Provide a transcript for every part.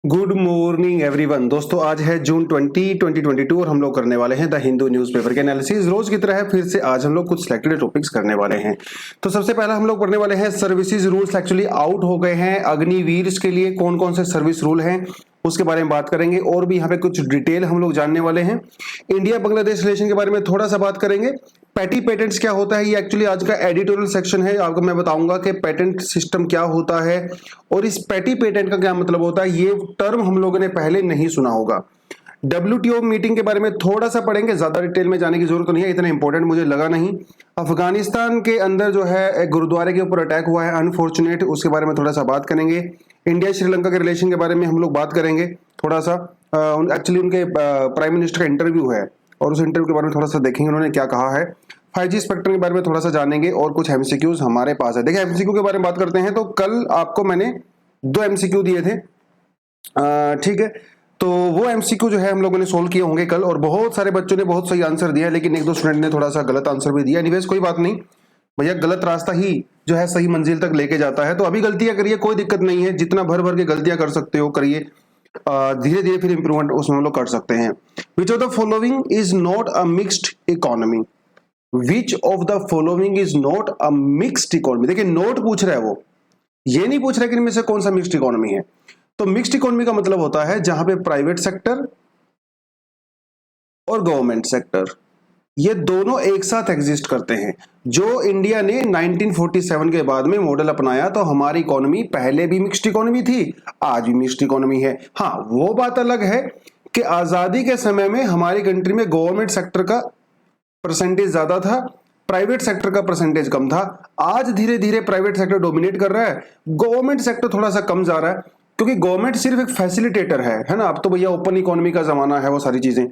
Good morning everyone. दोस्तों आज है जून 2022 और हम लोग करने वाले हैं द हिंदू न्यूज़पेपर के एनालिसिस। रोज की तरह फिर से आज हम लोग कुछ सिलेक्टेड टॉपिक्स करने वाले हैं। तो सबसे पहला हम लोग पढ़ने वाले हैं सर्विसेज रूल्स एक्चुअली आउट हो गए हैं अग्निवीर के लिए। कौन कौन से सर्विस रूल हैं उसके बारे में बात करेंगे और भी यहाँ पे कुछ डिटेल हम लोग जानने वाले हैं। इंडिया बांग्लादेश रिलेशन के बारे में थोड़ा सा बात करेंगे। पैटी पेटेंट्स क्या होता है, ये एक्चुअली आज का एडिटोरियल सेक्शन है। आपको मैं बताऊंगा कि पेटेंट सिस्टम क्या होता है और इस पैटी पेटेंट का क्या मतलब होता है। ये टर्म हम लोगों ने पहले नहीं सुना होगा। WTO मीटिंग के बारे में थोड़ा सा पढ़ेंगे, ज्यादा डिटेल में जाने की जरूरत नहीं है, इतना इंपॉर्टेंट मुझे लगा नहीं। अफगानिस्तान के अंदर जो है एक गुरुद्वारे के ऊपर अटैक हुआ है अनफॉर्चुनेट, उसके बारे में थोड़ा सा बात करेंगे। इंडिया श्रीलंका के रिलेशन के बारे में हम लोग बात करेंगे थोड़ा सा। एक्चुअली उनके प्राइम मिनिस्टर का इंटरव्यू है और उस इंटरव्यू के बारे में थोड़ा सा देखेंगे उन्होंने क्या कहा है। 5G स्पेक्ट्रम के बारे में थोड़ा सा जानेंगे और कुछ एमसीक्यूज हमारे पास है। देखिए एमसीक्यू के बारे में बात करते हैं तो कल आपको मैंने 2 एमसीक्यू दिए थे, ठीक है। तो वो एमसीक्यू जो है हम लोगों ने सोल्व किए होंगे कल और बहुत सारे बच्चों ने बहुत सही आंसर दिया, लेकिन एक दो स्टूडेंट ने थोड़ा सा गलत आंसर भी दिया। एनीवेज कोई बात नहीं भैया, गलत रास्ता ही जो है सही मंजिल तक लेके जाता है। तो अभी गलतियां करिए, कोई दिक्कत नहीं है, जितना भर भर के गलतियां कर सकते हो करिए, धीरे धीरे फिर इंप्रूवमेंट उसमें हम लोग कर सकते हैं। विच of the following is not a mixed economy? Which of the following is not a mixed economy? देखिए नोट पूछ रहा है, वो ये नहीं पूछ रहा है कि इनमें से कौन सा मिक्स्ड इकोनॉमी है। तो मिक्स्ड इकोनॉमी का मतलब होता है जहां पे प्राइवेट सेक्टर और गवर्नमेंट सेक्टर ये दोनों एक साथ एग्जिस्ट करते हैं। जो इंडिया ने 1947 के बाद में मॉडल अपनाया, तो हमारी इकोनॉमी पहले भी मिक्स्ड इकोनॉमी थी, आज भी मिक्स्ड इकोनॉमी है। हाँ, वो बात अलग है कि आजादी के समय में हमारी कंट्री में गवर्नमेंट सेक्टर का परसेंटेज ज्यादा था, प्राइवेट सेक्टर का परसेंटेज कम था। आज धीरे धीरे प्राइवेट सेक्टर डोमिनेट कर रहा है, गवर्नमेंट सेक्टर थोड़ा सा कम जा रहा है, क्योंकि गवर्नमेंट सिर्फ एक फैसिलिटेटर है ना। अब तो भैया ओपन इकोनॉमी का जमाना है, वो सारी चीजें,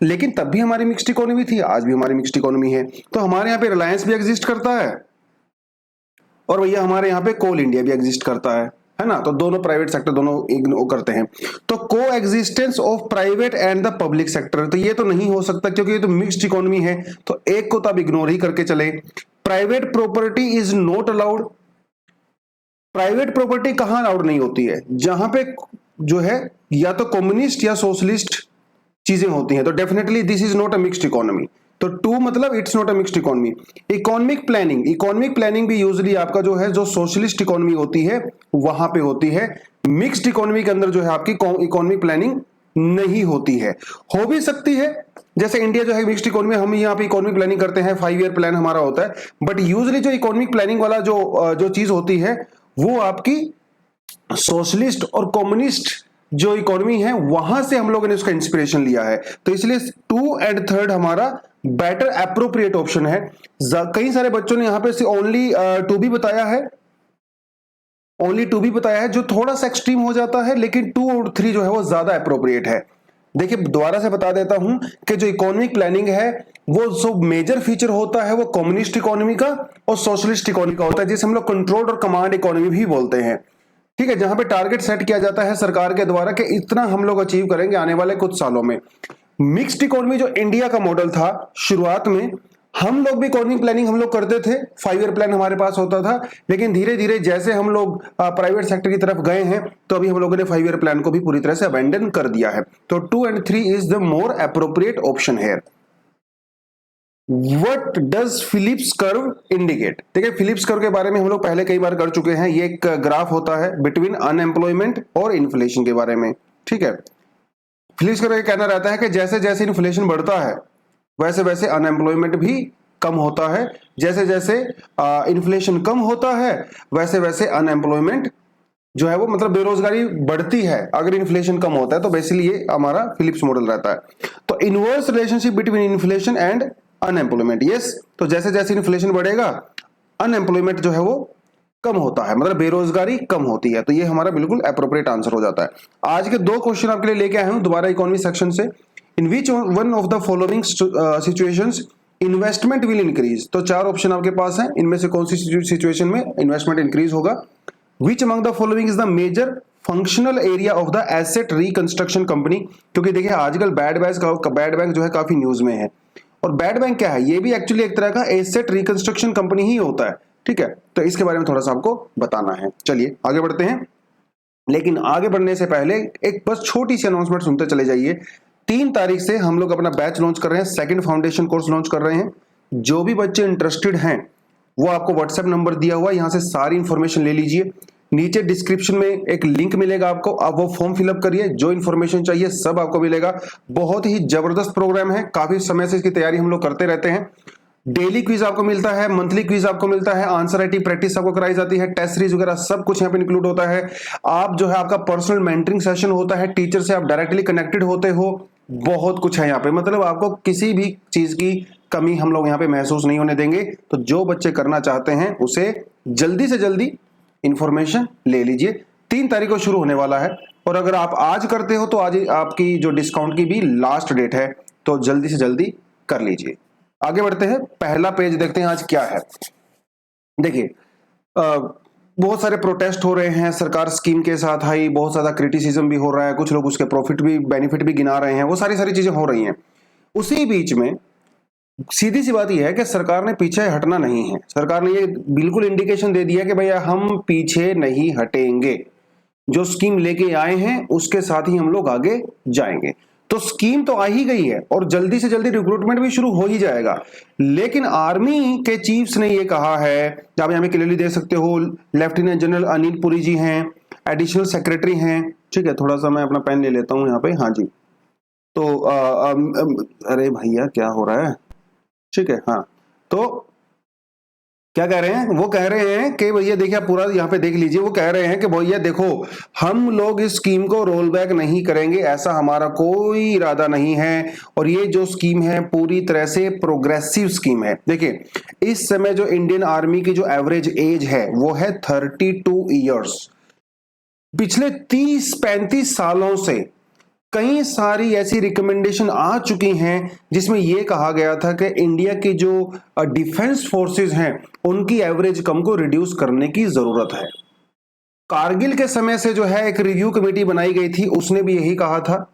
लेकिन तब भी हमारी मिक्स्ड इकोनॉमी थी, आज भी हमारी मिक्स्ड इकोनॉमी है। तो हमारे यहाँ पे रिलायंस भी एग्जिस्ट करता है और भैया हमारे यहाँ पे कोल इंडिया भी एग्जिस्ट करता है ना। तो दोनों प्राइवेट सेक्टर दोनों इग्नोर करते हैं। तो को existence of private and the public sector, तो ये तो नहीं हो सकता क्योंकि ये तो मिक्स्ड इकोनॉमी है, तो एक को तो आप इग्नोर ही करके चले। Private property is not allowed. Private property कहां अलाउड नहीं होती है? जहां पे जो है या तो कम्युनिस्ट या सोशलिस्ट चीजें होती हैं, तो definitely this is not a mixed economy. तो 2 मतलब it's not a mixed economy. Economic planning भी यूजुअली आपका जो है जो सोशलिस्ट इकोनॉमी होती है वहां पे होती है। मिक्स्ड इकोनॉमी के अंदर जो है आपकी इकोनॉमिक प्लानिंग नहीं होती है। हो भी सकती है, जैसे इंडिया जो है मिक्स्ड इकोनॉमी, हम यहाँ पे इकोनॉमिक प्लानिंग करते हैं, 5 ईयर प्लान हमारा होता है, बट यूजुअली जो इकोनॉमिक प्लानिंग वाला जो चीज होती है वो आपकी सोशलिस्ट और कम्युनिस्ट जो इकोनॉमी है वहां से हम लोगों ने उसका इंस्पिरेशन लिया है। तो इसलिए 2 और 3 हमारा बेटर एप्रोप्रिएट ऑप्शन है। कई सारे बच्चों ने यहां पे ओनली 2 भी बताया है, जो थोड़ा सा एक्सट्रीम हो जाता है, लेकिन 2 और 3 जो है वो ज्यादा एप्रोप्रिएट है। देखिए दोबारा से बता देता हूं कि जो इकोनॉमिक प्लानिंग है वो जो मेजर फीचर होता है वो कम्युनिस्ट इकोनॉमी का और सोशलिस्ट इकोनॉमी का होता है, जिसे हम लोग कंट्रोल और कमांड इकोनॉमी भी बोलते हैं, ठीक है। जहां पे टारगेट सेट किया जाता है सरकार के द्वारा कि इतना हम लोग अचीव करेंगे आने वाले कुछ सालों में। मिक्स्ड इकोनॉमी जो इंडिया का मॉडल था शुरुआत में, हम लोग भी इकोनॉमिक प्लानिंग हम लोग करते थे, 5 ईयर प्लान हमारे पास होता था, लेकिन धीरे धीरे जैसे हम लोग प्राइवेट सेक्टर की तरफ गए हैं तो अभी हम लोगों ने 5 ईयर प्लान को भी पूरी तरह से अबेंडन कर दिया है। तो 2 और 3 is the more appropriate option है। What does Phillips curve indicate? देखिए फिलिप्स कर्व के बारे में हम लोग पहले कई बार कर चुके हैं। ये एक ग्राफ होता है बिटवीन अनएम्प्लॉयमेंट और इन्फ्लेशन के बारे में, ठीक है। फिलिप्स कर्व का कहना रहता है कि जैसे जैसे इन्फ्लेशन बढ़ता है वैसे वैसे अनएम्प्लॉयमेंट भी कम होता है, जैसे जैसे इन्फ्लेशन कम होता है वैसे वैसे अनएम्प्लॉयमेंट जो है वो मतलब बेरोजगारी बढ़ती है अगर इन्फ्लेशन कम होता है। तो बेसिकली ये हमारा फिलिप्स मॉडल रहता है। तो inverse relationship between inflation and unemployment, yes. तो जैसे जैसे इन्फ्लेशन बढ़ेगा अनएम्प्लॉयमेंट जो है वो कम होता है, मतलब बेरोजगारी कम होती है। तो ये हमारा बिल्कुल एप्रोप्रिएट आंसर हो जाता है। आज के 2 क्वेश्चन आपके लिए लेके आया हूं दोबारा इकोनॉमी सेक्शन से। In which one of the following situations investment will increase? तो 4 ऑप्शन आपके पास हैं, इनमें से कौन सी सिचुएशन में इन्वेस्टमेंट इंक्रीज होगा? Which among the following is the major functional area of the asset reconstruction company? क्योंकि देखिए आजकल बैड बैंक जो है काफी न्यूज में है, और बैड बैंक क्या है? ये भी एक्चुअली एक तरह का एसेट रिकंस्ट्रक्शन कंपनी ही होता है, ठीक है। तो इसके बारे में थोड़ा सा आपको बताना है। चलिए आगे बढ़ते हैं। लेकिन आगे बढ़ने से पहले एक बस छोटी सी अनाउंसमेंट सुनते चले जाइए। 3 तारीख से हम लोग अपना बैच लॉन्च कर रहे हैं, सेकंड फाउंडेशन कोर्स लॉन्च कर रहे हैं। जो भी बच्चे इंटरेस्टेड हैं वो आपको व्हाट्सएप नंबर दिया हुआ है, यहां से सारी इंफॉर्मेशन ले लीजिए। नीचे डिस्क्रिप्शन में एक लिंक मिलेगा आपको, आप वो फॉर्म फिलअप करिए, जो इन्फॉर्मेशन चाहिए सब आपको मिलेगा। बहुत ही जबरदस्त प्रोग्राम है, काफी समय से इसकी तैयारी हम लोग करते रहते हैं। डेली क्विज आपको मिलता है, मंथली क्विज आपको मिलता है, आंसर राइटिंग प्रैक्टिस आपको कराई जाती है, टेस्ट सीरीज वगैरह सब कुछ यहाँ पे इंक्लूड होता है। आप जो है आपका पर्सनल मेंटरिंग सेशन होता है, टीचर से आप डायरेक्टली कनेक्टेड होते हो, बहुत कुछ है यहाँ पे। मतलब आपको किसी भी चीज की कमी हम लोग यहाँ पे महसूस नहीं होने देंगे। तो जो बच्चे करना चाहते हैं उसे जल्दी से जल्दी इंफॉर्मेशन ले लीजिए। 3 तारीख को शुरू होने वाला है, और अगर आप आज करते हो तो आज आपकी जो डिस्काउंट की भी लास्ट डेट है, तो जल्दी से जल्दी कर लीजिए। आगे बढ़ते हैं, पहला पेज देखते हैं आज क्या है। देखिए बहुत सारे प्रोटेस्ट हो रहे हैं सरकार स्कीम के साथ, हाई बहुत ज्यादा क्रिटिसिज्म भी हो रहा है, कुछ लोग उसके प्रॉफिट भी बेनिफिट भी गिना रहे हैं, वो सारी चीजें हो रही हैं। उसी बीच में सीधी सी बात यह है कि सरकार ने पीछे हटना नहीं है। सरकार ने ये बिल्कुल इंडिकेशन दे दिया कि भैया हम पीछे नहीं हटेंगे, जो स्कीम लेके आए हैं उसके साथ ही हम लोग आगे जाएंगे। तो स्कीम तो आ ही गई है और जल्दी से जल्दी रिक्रूटमेंट भी शुरू हो ही जाएगा। लेकिन आर्मी के चीफ्स ने ये कहा है, आप यहाँ पे क्लियरली देख सकते हो, लेफ्टिनेंट जनरल अनिल पुरी जी हैं, एडिशनल सेक्रेटरी हैं, ठीक है। थोड़ा सा मैं अपना पेन ले लेता हूँ यहाँ पे, हाँ जी। तो अरे भैया क्या हो रहा है, ठीक है। हाँ, तो क्या कह रहे हैं, वो कह रहे हैं कि भैया देखिए, आप पूरा यहाँ पे देख लीजिए, वो कह रहे हैं कि भैया देखो हम लोग इस स्कीम को रोल बैक नहीं करेंगे, ऐसा हमारा कोई इरादा नहीं है, और ये जो स्कीम है पूरी तरह से प्रोग्रेसिव स्कीम है। देखिए इस समय जो इंडियन आर्मी की जो एवरेज एज है वो है 32 ईयर्स। पिछले 30-35 सालों से कई सारी ऐसी रिकमेंडेशन आ चुकी हैं जिसमें यह कहा गया था कि इंडिया की जो डिफेंस फोर्सेस हैं उनकी एवरेज कम को रिड्यूस करने की जरूरत है। कारगिल के समय से जो है एक रिव्यू कमेटी बनाई गई थी, उसने भी यही कहा था।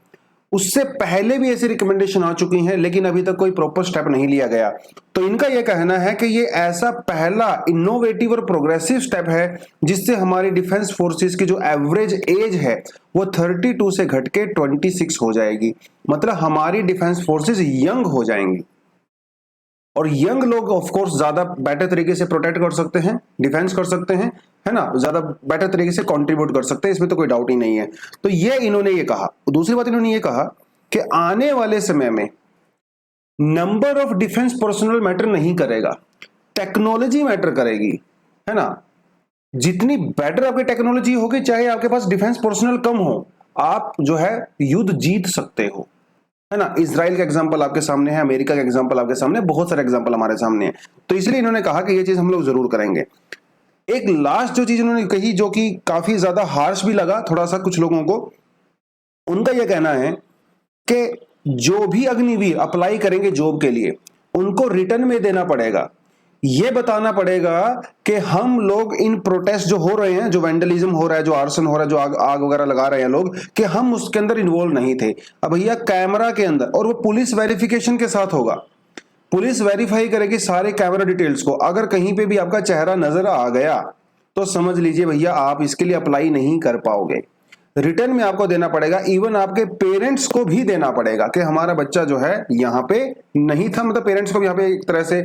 उससे पहले भी ऐसी रिकमेंडेशन आ चुकी हैं, लेकिन अभी तक कोई प्रॉपर स्टेप नहीं लिया गया। तो इनका यह कहना है कि ये ऐसा पहला इनोवेटिव और प्रोग्रेसिव स्टेप है जिससे हमारी डिफेंस फोर्सेस की जो एवरेज एज है वो 32 से घट के 26 हो जाएगी। मतलब हमारी डिफेंस फोर्सेस यंग हो जाएंगी, और यंग लोग ऑफ कोर्स ज्यादा बेटर तरीके से प्रोटेक्ट कर सकते हैं, डिफेंस कर सकते हैं, है ना, ज्यादा बेटर तरीके से कंट्रीब्यूट कर सकते हैं, इसमें तो कोई डाउट ही नहीं है। तो ये इन्होंने ये कहा। दूसरी बात इन्होंने ये कहा कि आने वाले समय में number of defence personnel matter नहीं करेगा, टेक्नोलॉजी मैटर करेगी, है ना। जितनी बेटर आपकी टेक्नोलॉजी होगी, चाहे आपके पास डिफेंस पर्सनल कम हो, आप जो है युद्ध जीत सकते हो, है ना। इजराइल का एग्जांपल आपके सामने है, अमेरिका का एग्जांपल आपके सामने, बहुत सारे एग्जांपल हमारे सामने हैं। तो इसलिए इन्होंने कहा कि ये चीज हम लोग जरूर करेंगे। एक लास्ट जो चीज उन्होंने कही जो कि काफी ज्यादा हार्श भी लगा थोड़ा सा कुछ लोगों को, उनका यह कहना है कि जो भी अग्निवीर अप्लाई करेंगे जॉब के लिए उनको रिटर्न में देना पड़ेगा, ये बताना पड़ेगा कि हम लोग इन प्रोटेस्ट जो हो रहे हैं, जो वेंडलिज्म हो रहा है, जो आर्सन हो रहा है, जो आग वगैरह लगा रहे हैं लोग, कि हम उसके अंदर इन्वॉल्व नहीं थे। अब भैया कैमरा के अंदर, और वो पुलिस वेरिफिकेशन के साथ होगा, पुलिस वेरीफाई करेगी सारे कैमरा डिटेल्स को। अगर कहीं पे भी आपका चेहरा नजर आ गया तो समझ लीजिए भैया आप इसके लिए अप्लाई नहीं कर पाओगे, रिटर्न में आपको देना पड़ेगा। इवन आपके पेरेंट्स को भी देना पड़ेगा कि हमारा बच्चा जो है यहाँ पे नहीं था, मतलब पेरेंट्स को भी यहाँ पे एक तरह से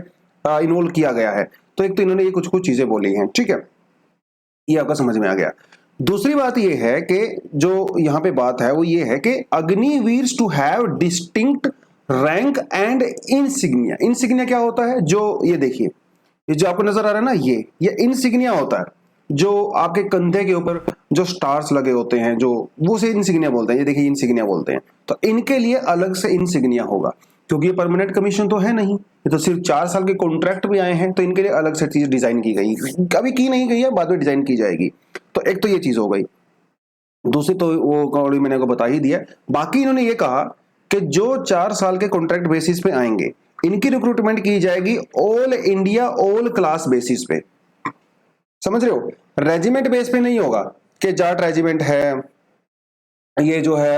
इन्वॉल्व किया गया है। तो एक तो इन्होंने ये कुछ कुछ चीजें बोली हैं, ठीक है, ये आपका समझ में आ गया। दूसरी बात ये है कि जो यहाँ पे बात है वो ये है कि Agniveers to have distinct rank and insignia. Insignia क्या होता है, जो ये देखिए, ये जो आपको नजर आ रहा है ना, ये इंसिग्निया होता है, जो आपके कंधे के ऊपर जो स्टार्स लगे होते हैं, जो वो से इंसिग्निया बोलते हैं। ये देखिए इंसिग्निया बोलते हैं। तो इनके लिए अलग से इंसिग्निया होगा, क्योंकि ये परमानेंट कमीशन तो है नहीं, ये तो सिर्फ 4 साल के कॉन्ट्रैक्ट में आए हैं। तो इनके लिए अलग से चीज डिजाइन की गई, अभी की नहीं गई है, बाद में डिजाइन की जाएगी। तो एक तो ये चीज हो गई। दूसरी तो वो मैंने को बता ही दिया। बाकी इन्होंने ये कहा कि जो 4 साल के कॉन्ट्रैक्ट बेसिस पे आएंगे इनकी रिक्रूटमेंट की जाएगी all India all class basis पे। समझ रहे हो, रेजिमेंट बेस पे नहीं होगा कि जाट रेजिमेंट है, ये जो है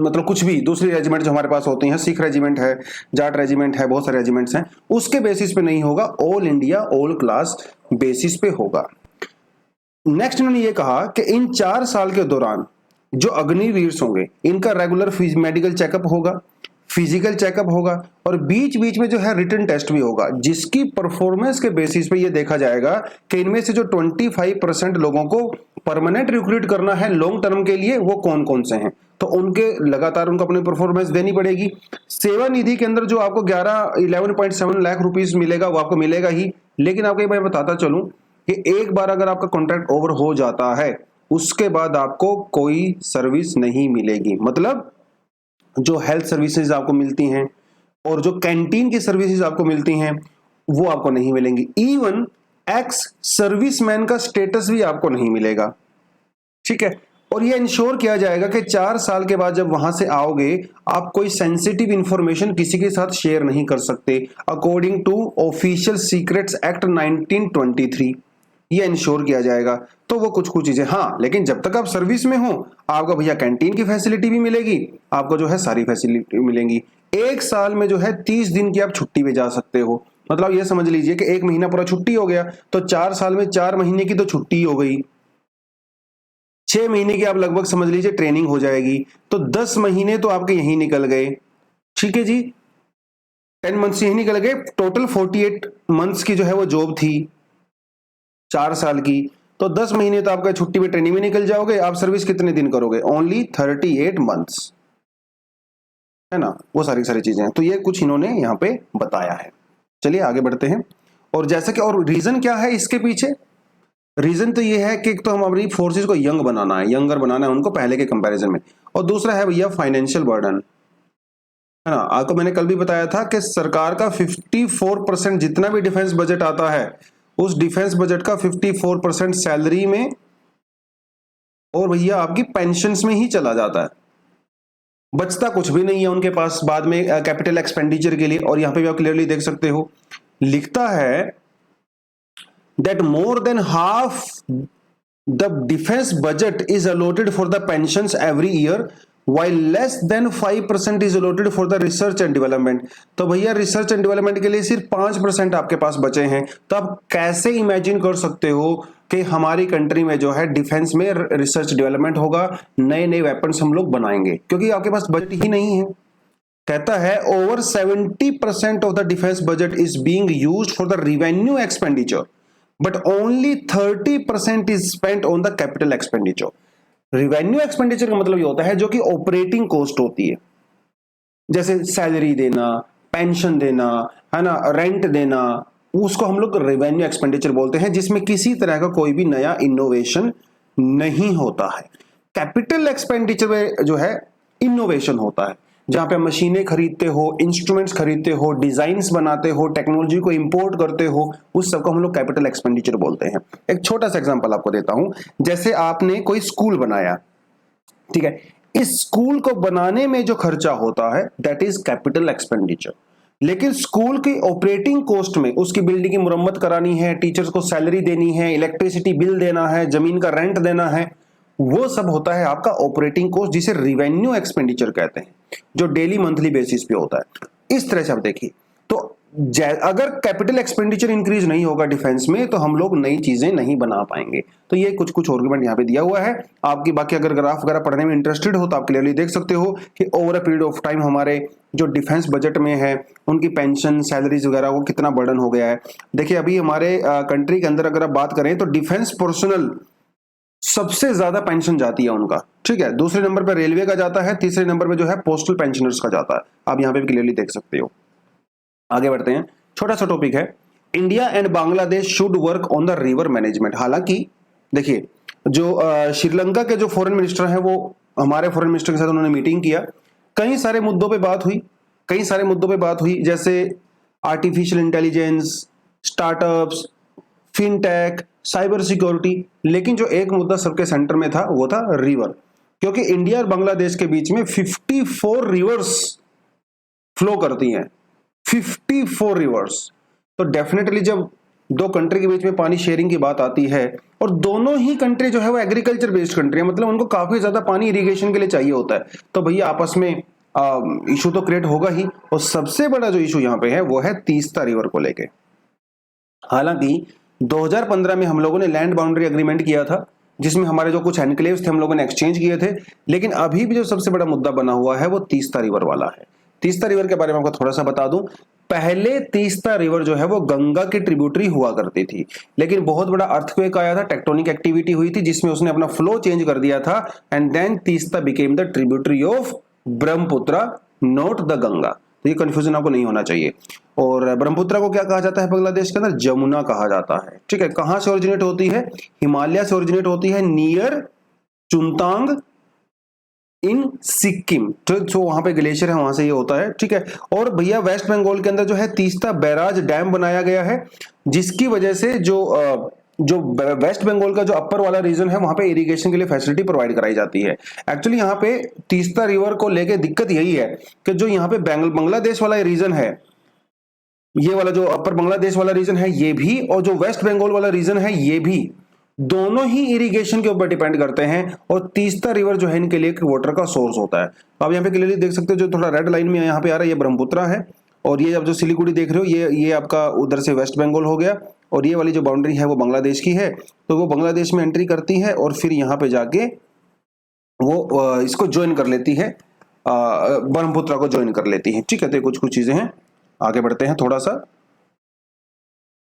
मतलब कुछ भी दूसरी रेजिमेंट जो हमारे पास होती हैं, सिख रेजिमेंट है, जाट रेजिमेंट है, बहुत सारे रेजिमेंट्स हैं, उसके बेसिस पे नहीं होगा, all India all class basis पे होगा। नेक्स्ट इन्होंने ये कहा कि इन 4 साल के दौरान जो अग्निवीर होंगे इनका रेगुलर मेडिकल चेकअप होगा, फिजिकल चेकअप होगा और बीच बीच में जो है रिटन टेस्ट भी होगा, जिसकी परफॉर्मेंस के बेसिस पे ये देखा जाएगा कि इनमें से जो 25% लोगों को परमानेंट रिक्रूट करना है लॉन्ग टर्म के लिए वो कौन कौन से हैं, तो उनके लगातार उनको अपनी परफॉर्मेंस देनी पड़ेगी। सेवा निधि के अंदर जो आपको 11.7 लाख रुपीस मिलेगा वो आपको मिलेगा ही, लेकिन आपको मैं बताता चलूं कि एक बार अगर आपका कॉन्ट्रैक्ट ओवर हो जाता है उसके बाद आपको कोई सर्विस नहीं मिलेगी। मतलब जो हेल्थ सर्विसेज आपको मिलती हैं और जो कैंटीन की सर्विसेज आपको मिलती हैं वो आपको नहीं मिलेंगी। इवन एक्स सर्विसमैन का स्टेटस भी आपको नहीं मिलेगा, ठीक है। और ये इंश्योर किया जाएगा कि 4 साल के बाद जब वहां से आओगे आप कोई सेंसिटिव इंफॉर्मेशन किसी के साथ शेयर नहीं कर सकते, according to official secrets act 1923 ये इंश्योर किया जाएगा। तो वो कुछ कुछ चीजें, हाँ, लेकिन जब तक आप सर्विस में हो आपको भैया कैंटीन की फैसिलिटी भी मिलेगी, आपको जो है सारी फैसिलिटी मिलेंगी। 1 साल में जो है 30 दिन की आप छुट्टी पे जा सकते हो। मतलब ये समझ लीजिए कि 1 महीना पूरा छुट्टी हो गया तो 4 साल में 4 महीने की तो छुट्टी हो गई, 6 महीने की आप लगभग समझ लीजिए ट्रेनिंग हो जाएगी, तो 10 महीने तो आपके यहीं निकल गए, ठीक है जी। 10 मंथ्स यहीं निकल गए, टोटल 48 मंथ्स की जो है वो जॉब थी 4 साल की, तो 10 महीने तो आपका छुट्टी में ट्रेनिंग में निकल जाओगे। आप सर्विस कितने दिन करोगे? ओनली 38 मंथ्स, है ना। वो सारी सारी चीजें हैं, तो ये कुछ इन्होंने यहाँ पे बताया है। चलिए आगे बढ़ते हैं। और जैसे कि और रीजन क्या है इसके पीछे? रीजन तो ये है कि एक तो हम अपनी फोर्सेस को यंग बनाना है, यंगर बनाना है उनको पहले के कंपैरिजन में, और दूसरा है भैया फाइनेंशियल बर्डन, है ना। आपको मैंने कल भी बताया था कि सरकार का 54% जितना भी डिफेंस बजट आता है उस डिफेंस बजट का 54% सैलरी में और भैया आपकी पेंशन्स में ही चला जाता है, बचता कुछ भी नहीं है उनके पास बाद में कैपिटल एक्सपेंडिचर के लिए। और यहां पे भी आप क्लियरली देख सकते हो लिखता है that more than half the defence budget is allotted for the pensions every year while less than 5% is allotted for the research and development। तो भैया रिसर्च एंड डेवलपमेंट के लिए सिर्फ 5% आपके पास बचे हैं। तो आप कैसे इमेजिन कर सकते हो कि हमारी कंट्री में जो है डिफेंस में रिसर्च डेवलपमेंट होगा, नए नए वेपन्स हम लोग बनाएंगे, क्योंकि आपके पास बजट ही नहीं है। कहता है over 70% of the defence budget is being used for the revenue expenditure but only 30% is spent on the capital expenditure. Revenue expenditure का मतलब ये होता है जो कि ऑपरेटिंग कॉस्ट होती है, जैसे सैलरी देना, पेंशन देना, है ना, रेंट देना, उसको हम लोग रेवेन्यू एक्सपेंडिचर बोलते हैं, जिसमें किसी तरह का कोई भी नया इनोवेशन नहीं होता है। कैपिटल एक्सपेंडिचर में जो है इनोवेशन होता है, जहां पे मशीनें खरीदते हो, इंस्ट्रूमेंट्स खरीदते हो, डिजाइन्स बनाते हो, टेक्नोलॉजी को इंपोर्ट करते हो, उस सबको हम लोग कैपिटल एक्सपेंडिचर बोलते हैं। एक छोटा सा एग्जांपल आपको देता हूं, जैसे आपने कोई स्कूल बनाया, ठीक है, इस स्कूल को बनाने में जो खर्चा होता है दैट इज कैपिटल एक्सपेंडिचर। लेकिन स्कूल की ऑपरेटिंग कॉस्ट में उसकी बिल्डिंग की मुरम्मत करानी है, टीचर्स को सैलरी देनी है, इलेक्ट्रिसिटी बिल देना है, जमीन का रेंट देना है, वो सब होता है आपका ऑपरेटिंग कॉस्ट, जिसे रिवेन्यू एक्सपेंडिचर कहते हैं, जो डेली मंथली बेसिस पे होता है। इस तरह से आप देखिए, तो अगर कैपिटल एक्सपेंडिचर इंक्रीज नहीं होगा डिफेंस में तो हम लोग नई चीजें नहीं बना पाएंगे। तो ये कुछ कुछ आर्गुमेंट यहाँ पे दिया हुआ है आपकी। बाकी अगर ग्राफ वगैरह पढ़ने में इंटरेस्टेड हो तो आप क्लियरली देख सकते हो कि over a period of time हमारे जो डिफेंस बजट में है उनकी पेंशन, सैलरीज वगैरह वो कितना बर्डन हो गया है। देखिए अभी हमारे कंट्री के अंदर अगर आप बात करें तो डिफेंस पर्सनल सबसे ज्यादा पेंशन जाती है उनका, ठीक है। दूसरे नंबर पर रेलवे का जाता है, तीसरे नंबर पे जो है पोस्टल पेंशनर्स का जाता है। आप यहाँ पे भी क्लियरली देख सकते हो। आगे बढ़ते हैं, छोटा सा टॉपिक है, India and Bangladesh should work on the river management. हालांकि देखिए जो श्रीलंका के जो फॉरेन मिनिस्टर हैं वो हमारे फॉरेन मिनिस्टर के साथ उन्होंने मीटिंग किया, कई सारे मुद्दों पे बात हुई, कई सारे मुद्दों पे बात हुई, जैसे artificial intelligence, startups, fintech, cyber security. लेकिन जो एक मुद्दा सबके सेंटर में था वो था रिवर, क्योंकि इंडिया और बांग्लादेश के बीच में 54 रिवर्स फ्लो करती हैं, 54 रिवर्स। तो डेफिनेटली जब दो कंट्री के बीच में पानी शेयरिंग की बात आती है, और दोनों ही कंट्री जो है वो एग्रीकल्चर बेस्ड कंट्री है, मतलब उनको काफी ज्यादा पानी इरिगेशन के लिए चाहिए होता है, तो भैया आपस में इशू तो क्रिएट होगा ही। और सबसे बड़ा जो इशू यहाँ पे है वो है तीस्ता रिवर को लेके। हालांकि 2015 में हम लोगों ने लैंड बाउंड्री एग्रीमेंट किया था, जिसमें हमारे जो कुछ एनक्लेव्स थे हम लोगों ने एक्सचेंज किए थे। लेकिन अभी भी जो सबसे बड़ा मुद्दा बना हुआ है वो तीस्ता रिवर वाला है। तीस्ता रिवर के बारे में आपको थोड़ा सा बता दूं, पहले तीस्ता रिवर जो है वो गंगा की ट्रिब्यूटरी हुआ करती थी, लेकिन बहुत बड़ा अर्थक्वेक आया था, टेक्टोनिक एक्टिविटी हुई थी जिसमें उसने अपना फ्लो चेंज कर दिया था, and then Teesta became the tributary of Brahmaputra, not the Ganga. तो ये कंफ्यूजन आपको नहीं होना चाहिए। और ब्रह्मपुत्र को क्या कहा जाता है बांग्लादेश के अंदर? जमुना कहा जाता है। ठीक है, कहां से ओरिजिनेट होती है? हिमालय से ओरिजिनेट होती है, नियर चुंगतांग इन सिक्किम। तो वहां पे ग्लेशियर है, वहां से ये होता है। ठीक है, और भैया वेस्ट बंगाल के अंदर जो है तीस्ता बैराज डैम बनाया गया है, जिसकी वजह से जो वेस्ट बंगाल का जो अपर वाला रीजन है वहां पे इरिगेशन के लिए फैसिलिटी प्रोवाइड कराई जाती है। एक्चुअली यहाँ पे तीस्ता रिवर को लेके दिक्कत यही है कि जो यहाँ पे बांग्लादेश वाला रीजन है, ये वाला जो अपर बांग्लादेश वाला रीजन है ये भी, और जो वेस्ट बंगाल वाला रीजन है ये भी, दोनों ही इरिगेशन के ऊपर डिपेंड करते हैं। और तीस्ता रिवर जो है इनके लिए वाटर का सोर्स होता है। तो आप यहाँ पे क्लियरली देख सकते हो, जो थोड़ा रेड लाइन में यहाँ पे आ रहा है ये ब्रह्मपुत्र है, और ये अब जो सिलीगुड़ी देख रहे हो ये आपका उधर से वेस्ट बंगाल हो गया, और ये वाली जो बाउंड्री है वो बांग्लादेश की है। तो वो बांग्लादेश में एंट्री करती है और फिर यहाँ पे जाके वो इसको ज्वाइन कर लेती है, ब्रह्मपुत्र को ज्वाइन कर लेती है। ठीक है, तो कुछ चीजें हैं, आगे बढ़ते हैं थोड़ा सा।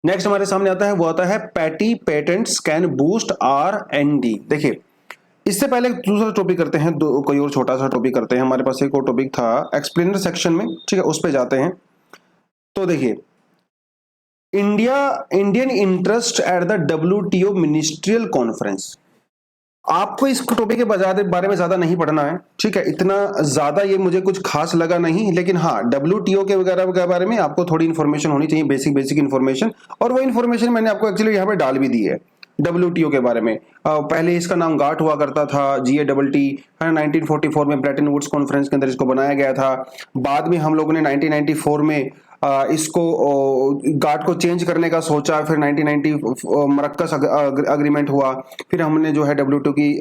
नेक्स्ट हमारे सामने आता है, वो आता है patty patents can boost R&D। देखिए, इससे पहले दूसरा टॉपिक करते हैं, कोई और छोटा सा टॉपिक करते हैं। हमारे पास एक और टॉपिक था एक्सप्लेनर सेक्शन में, ठीक है, उस पे जाते हैं। तो देखिए, Indian interest at the WTO ministerial conference. आपको इस टॉपिक के बारे में ज्यादा नहीं पढ़ना है, ठीक है, इतना ज्यादा ये मुझे कुछ खास लगा नहीं, लेकिन हाँ WTO के वगैरह के बारे में आपको थोड़ी इन्फॉर्मेशन होनी चाहिए, बेसिक इन्फॉर्मेशन। और वो इन्फॉर्मेशन मैंने आपको एक्चुअली यहाँ पे डाल भी दी है WTO के बारे में। पहले इसका नाम गाट हुआ करता था, GATT, 1944 में ब्रेटन वुड्स कॉन्फ्रेंस के अंदर इसको बनाया गया था। बाद में हम लोगों ने 1994 में इसको गाट को चेंज करने का सोचा, फिर 1990 मरक्कस अग्रीमेंट हुआ, फिर हमने जो है WTO की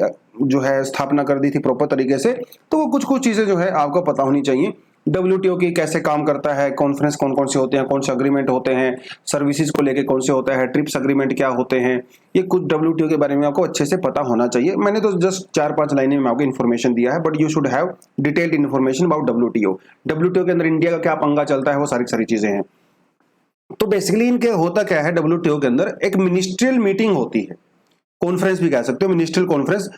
जो है स्थापना कर दी थी प्रॉपर तरीके से। तो वो कुछ चीजें जो है आपको पता होनी चाहिए, WTO की कैसे काम करता है, कॉन्फ्रेंस कौन कौन से होते हैं, कौन से अग्रीमेंट होते हैं, सर्विसेज को लेके कौन से होता है, ट्रिप्स अग्रीमेंट क्या होते हैं, ये कुछ WTO के बारे में आपको अच्छे से पता होना चाहिए। मैंने तो जस्ट 4-5 लाइनें में आपको इन्फॉर्मेशन दिया है, but you should have detailed information about WTO के अंदर इंडिया का क्या पंगा चलता है, वो सारी चीजें हैं। तो बेसिकली इनके होता क्या है, WTO के अंदर एक मिनिस्ट्रियल मीटिंग होती है, कॉन्फ्रेंस भी कह सकते हो, मिनिस्ट्रियल कॉन्फ्रेंस।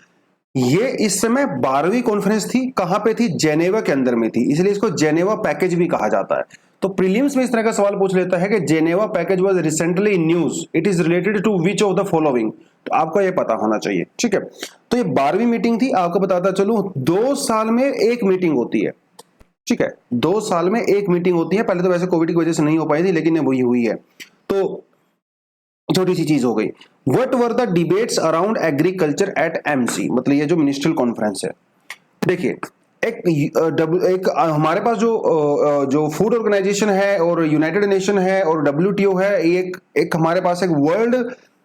ये इस समय 12वीं कॉन्फ्रेंस थी, कहां पे थी? जेनेवा के अंदर में थी, इसलिए इसको जेनेवा पैकेज भी कहा जाता है। तो प्रीलिम्स में इस तरह का सवाल पूछ लेता है कि Geneva package was recently in news, it is related to which of the following. तो आपको ये पता होना चाहिए, ठीक है। तो ये 12वीं मीटिंग थी, आपको बताता चलूं 2 साल में एक मीटिंग होती है, ठीक है, 2 साल में एक मीटिंग होती है। पहले तो वैसे कोविड की वजह से नहीं हो पाई थी, लेकिन वही हुई है, तो छोटी सी चीज हो गई। What were the debates around agriculture eight MC, मतलब ये जो मिनिस्ट्रियल कॉन्फ्रेंस है। देखिए, एक हमारे पास जो फूड ऑर्गेनाइजेशन है और यूनाइटेड नेशन है और WTO है, एक हमारे पास एक वर्ल्ड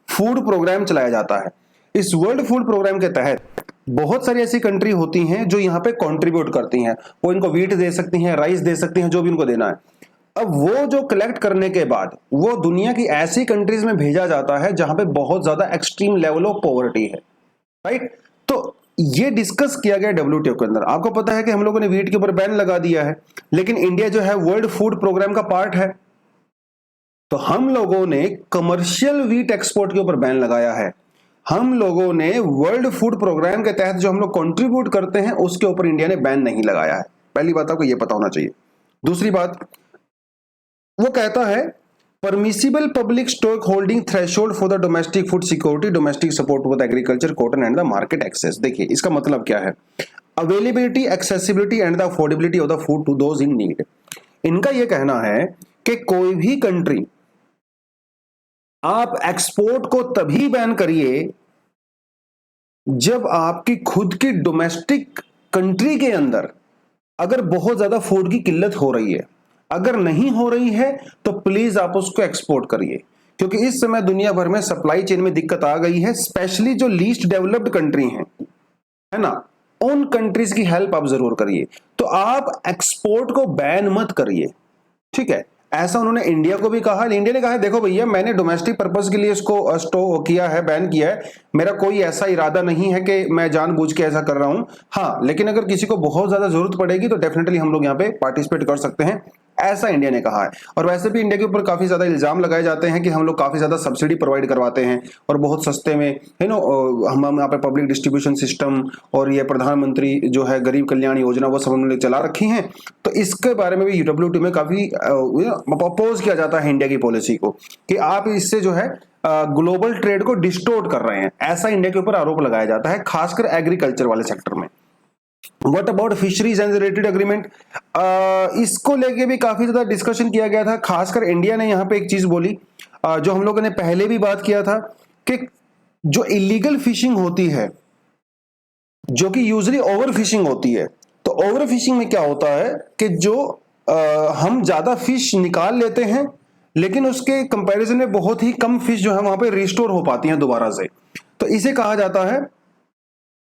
फूड प्रोग्राम चलाया जाता है। इस वर्ल्ड फूड प्रोग्राम के तहत बहुत सारी ऐसी कंट्री होती हैं जो यहाँ पे कंट्रीब्यूट करती हैं। वो इनको व्हीट दे सकती हैं, राइस दे सकती हैं, जो भी इनको देना है। अब वो जो कलेक्ट करने के बाद वो दुनिया की ऐसी कंट्रीज में भेजा जाता है जहां पे बहुत ज्यादा एक्सट्रीम लेवल ऑफ पॉवर्टी है, राइट। तो ये डिस्कस किया गया WTO के अंदर। आपको पता है कि हम लोगों ने व्हीट के ऊपर बैन लगा दिया है, लेकिन इंडिया जो है वर्ल्ड फूड प्रोग्राम का पार्ट है, तो हम लोगों ने कमर्शियल व्हीट एक्सपोर्ट के ऊपर बैन लगाया है। हम लोगों ने वर्ल्ड फूड प्रोग्राम के तहत जो हम लोग कंट्रीब्यूट करते हैं उसके ऊपर इंडिया ने बैन नहीं लगाया है। पहली बात आपको यह पता होना चाहिए। दूसरी बात, वो कहता है permissible public stock holding threshold for the domestic food security, domestic support for the agriculture, cotton and the market access. देखिए, इसका मतलब क्या है? Availability, accessibility and the affordability of the food to those in need. इनका यह कहना है कि कोई भी कंट्री आप एक्सपोर्ट को तभी बैन करिए जब आपकी खुद की डोमेस्टिक कंट्री के अंदर अगर बहुत ज्यादा फूड की किल्लत हो रही है। अगर नहीं हो रही है तो प्लीज आप उसको एक्सपोर्ट करिए, क्योंकि इस समय दुनिया भर में सप्लाई चेन में दिक्कत आ गई है। स्पेशली जो लीस्ट डेवलप्ड कंट्री हैं, है ना, उन कंट्रीज की हेल्प आप जरूर करिए। तो आप एक्सपोर्ट को बैन मत करिए, ठीक है। ऐसा उन्होंने इंडिया को भी कहा। इंडिया ने कहा है देखो भैया, मैंने डोमेस्टिक पर्पस के लिए इसको स्टॉप किया है, बैन किया है, मेरा कोई ऐसा इरादा नहीं है कि मैं जानबूझ के ऐसा कर रहा हूं। हाँ, लेकिन अगर किसी को बहुत ज्यादा जरूरत पड़ेगी तो डेफिनेटली हम लोग यहाँ पे पार्टिसिपेट कर सकते हैं, ऐसा इंडिया ने कहा है। और वैसे भी इंडिया के ऊपर काफी ज्यादा इल्जाम लगाए जाते हैं कि हम लोग काफी ज्यादा सब्सिडी प्रोवाइड करवाते हैं और बहुत सस्ते में, हम यहाँ पे पब्लिक डिस्ट्रीब्यूशन सिस्टम और ये प्रधानमंत्री जो है गरीब कल्याण योजना वो सब हमने चला रखी है। तो इसके बारे में भी WTO में काफी अपोज किया जाता है इंडिया की पॉलिसी को कि आप इससे जो है ग्लोबल ट्रेड को डिस्टोर्ट कर रहे हैं, ऐसा इंडिया के ऊपर आरोप लगाया जाता है, खासकर एग्रीकल्चर वाले सेक्टर में। What about fisheries and related agreement, इसको लेके भी काफी ज्यादा डिस्कशन किया गया था। खासकर इंडिया ने यहाँ पे एक चीज बोली जो हम लोगों ने पहले भी बात किया था कि जो इलीगल फिशिंग होती है, जो कि यूजुअली ओवर फिशिंग होती है, तो ओवर फिशिंग में क्या होता है कि जो हम ज्यादा फिश निकाल लेते हैं लेकिन उसके कंपैरिजन में बहुत ही कम फिश जो है वहां पे रिस्टोर हो पाती हैं दोबारा से, तो इसे कहा जाता है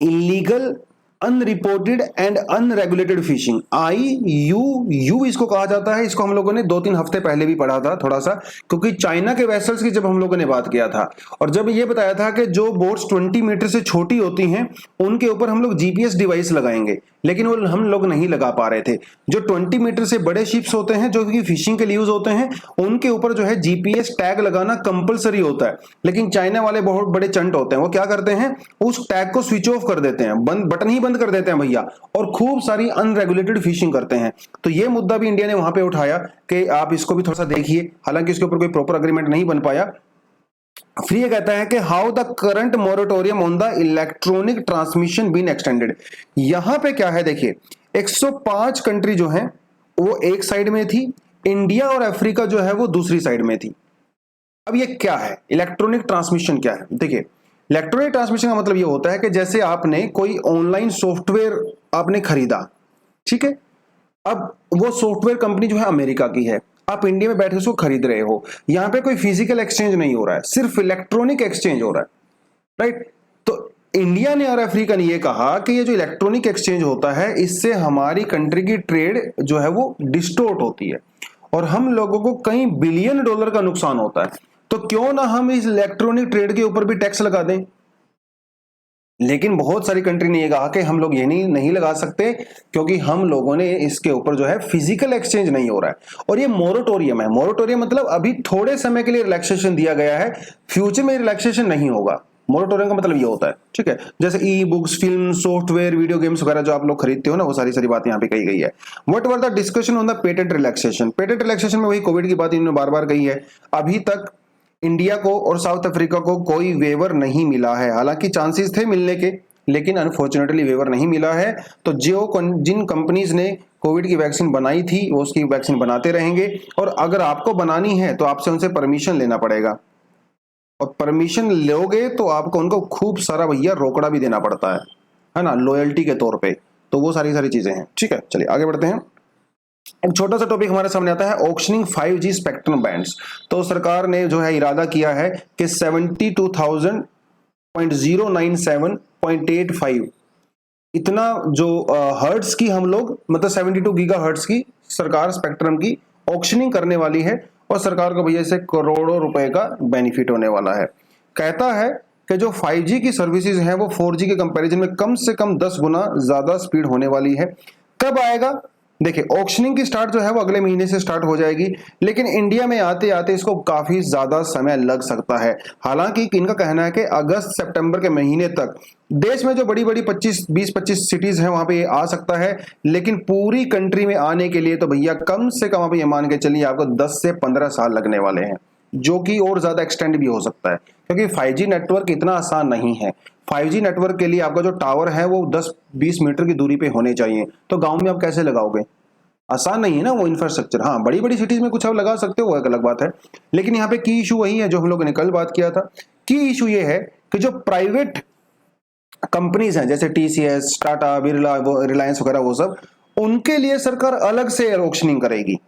illegal unreported and unregulated fishing, IUU इसको कहा जाता है। इसको हम लोगों ने 2-3 हफ्ते पहले भी पढ़ा था थोड़ा सा, क्योंकि चाइना के वेसल्स की जब हम लोगों ने बात किया था और जब ये बताया था कि जो बोट्स 20 मीटर से छोटी होती हैं उनके ऊपर हम लोग GPS डिवाइस लगाएंगे, लेकिन वो हम लोग नहीं लगा पा रहे थे। जो 20 मीटर से बड़े शिप्स होते हैं जो कि फिशिंग के लिए यूज होते हैं, उनके ऊपर जो है GPS टैग लगाना कंपलसरी होता है, लेकिन चाइना वाले बहुत बड़े चंट होते हैं, वो क्या करते हैं उस टैग को स्विच ऑफ कर देते हैं, बटन ही बंद कर देते हैं भैया, और खूब सारी अनरेगुलेटेड फिशिंग करते हैं। तो ये मुद्दा भी इंडिया ने वहां पे उठाया कि आप इसको भी थोड़ा सा देखिए, हालांकि इसके ऊपर कोई प्रॉपर अग्रीमेंट नहीं बन पाया। फिर ये कहता है कि how the current moratorium on the electronic transmission been extended. यहां पे क्या है देखिए, 105 कंट्री जो है वो एक साइड में थी, इंडिया और अफ्रीका जो है वो दूसरी साइड में थी। अब ये क्या है इलेक्ट्रॉनिक ट्रांसमिशन, क्या है देखिए, इलेक्ट्रॉनिक ट्रांसमिशन का मतलब ये होता है कि जैसे आपने कोई ऑनलाइन सॉफ्टवेयर आपने खरीदा, ठीक है, अब वो सॉफ्टवेयर कंपनी जो है अमेरिका की है, आप इंडिया में बैठे उसको खरीद रहे हो, यहां पे कोई फिजिकल एक्सचेंज नहीं हो रहा है, सिर्फ इलेक्ट्रॉनिक एक्सचेंज हो रहा है, राइट। तो इंडिया ने और अफ्रीका ने ये कहा कि ये जो इलेक्ट्रॉनिक एक्सचेंज होता है इससे हमारी कंट्री की ट्रेड जो है वो डिस्टोर्ट होती है और हम लोगों को कई बिलियन डॉलर का नुकसान होता है, तो क्यों ना हम इस इलेक्ट्रॉनिक ट्रेड के ऊपर भी टैक्स लगा दें। लेकिन बहुत सारी कंट्री ने ये कहा कि हम लोग ये नहीं लगा सकते क्योंकि हम लोगों ने इसके ऊपर जो है फिजिकल एक्सचेंज नहीं हो रहा है, और ये मोरेटोरियम है। मोरेटोरियम मतलब अभी थोड़े समय के लिए रिलैक्सेशन दिया गया है, फ्यूचर में रिलैक्सेशन नहीं होगा। मोरेटोरियम का मतलब ये होता है, ठीक है, जैसे e books, film, software, video games वगैरह जो आप लोग खरीदते हो ना, वो सारी बात यहाँ पे कही गई है। What were the discussion on the patent relaxation. Patent relaxation में वही कोविड की बात इन्होंने बार बार कही है। अभी तक इंडिया को और साउथ अफ्रीका को कोई वेवर नहीं मिला है, हालांकि चांसेस थे मिलने के, लेकिन अनफॉर्चुनेटली वेवर नहीं मिला है। तो जिन कंपनीज ने कोविड की वैक्सीन बनाई थी वो उसकी वैक्सीन बनाते रहेंगे, और अगर आपको बनानी है तो आपसे उनसे परमिशन लेना पड़ेगा, और परमिशन लोगे तो आपको उनको खूब सारा भैया रोकड़ा भी देना पड़ता है ना, लॉयल्टी के तौर पे। तो वो सारी चीजें हैं, ठीक है। चलिए आगे बढ़ते हैं। एक छोटा सा टॉपिक हमारे सामने आता है ऑक्शनिंग 5G स्पेक्ट्रम बैंड्स। तो सरकार ने जो है इरादा किया है कि 72,000.097.85 इतना जो हर्ट्स की हम लोग, मतलब 72 गीगा हर्ट्स की सरकार स्पेक्ट्रम की ऑक्शनिंग करने वाली है, और सरकार को भैया से करोड़ों रुपए का बेनिफिट होने वाला है। कहता है कि जो 5G की सर्विसेज हैं वो 4G के कंपैरिजन में कम से कम 10 गुना ज्यादा स्पीड होने वाली है। कब आएगा देखिए, ऑक्शनिंग की स्टार्ट जो है वो अगले महीने से स्टार्ट हो जाएगी, लेकिन इंडिया में आते आते इसको काफी ज्यादा समय लग सकता है। हालांकि इनका कहना है कि अगस्त सितंबर के महीने तक देश में जो बड़ी बड़ी 20-25 सिटीज हैं वहां पे आ सकता है, लेकिन पूरी कंट्री में आने के लिए तो भैया कम से कम आप ये मान के चलिए आपको 10 से 15 साल लगने वाले हैं, जो कि और ज्यादा एक्सटेंड भी हो सकता है, क्योंकि 5G नेटवर्क इतना आसान नहीं है। 5G नेटवर्क के लिए आपका जो टावर है वो 10-20 मीटर की दूरी पे होने चाहिए, तो गांव में आप कैसे लगाओगे, आसान नहीं है ना वो इंफ्रास्ट्रक्चर। हाँ, बड़ी बड़ी सिटीज में कुछ आप लगा सकते हो, एक अलग बात है, लेकिन यहाँ पे की इशू वही है जो हम लोगों ने कल बात किया था। की इशू ये है कि जो प्राइवेट कंपनीज हैं जैसे TCS, टाटा, बिरला, रिलायंस वगैरह, वो सब, उनके लिए सरकार अलग से ऑक्शनिंग करेगी,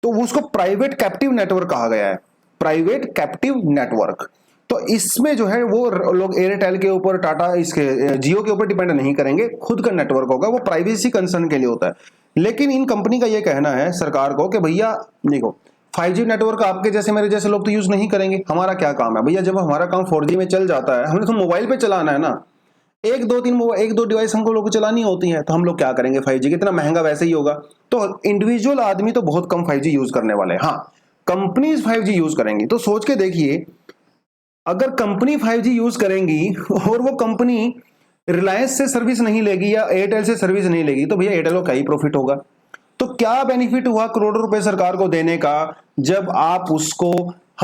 तो वो उसको प्राइवेट कैप्टिव नेटवर्क कहा गया है, प्राइवेट कैप्टिव नेटवर्क। तो इसमें जो है वो लोग एयरटेल के ऊपर, टाटा, इसके जियो के ऊपर डिपेंड नहीं करेंगे, खुद का नेटवर्क होगा, वो प्राइवेसी कंसर्न के लिए होता है। लेकिन इन कंपनी का ये कहना है सरकार को कि भैया देखो, 5G नेटवर्क आपके जैसे मेरे जैसे लोग तो यूज नहीं करेंगे। हमारा क्या काम है भैया, जब हमारा काम 4G में चल जाता है, हमने तो मोबाइल पे चलाना है ना, एक दो डिवाइस हमको लोग को चलानी होती है, तो हम लोग क्या करेंगे 5G, कितना महंगा वैसे ही होगा। तो इंडिविजुअल आदमी तो बहुत कम 5G यूज करने वाले हैं। हाँ, कंपनीज 5G यूज करेंगी। तो सोच के देखिए, अगर कंपनी 5G यूज करेंगी और वो कंपनी रिलायंस से सर्विस नहीं लेगी या एयरटेल से सर्विस नहीं लेगी, तो भैया एयरटेल को क्या ही प्रॉफिट होगा। तो क्या बेनिफिट हुआ करोड़ों रुपए सरकार को देने का, जब आप उसको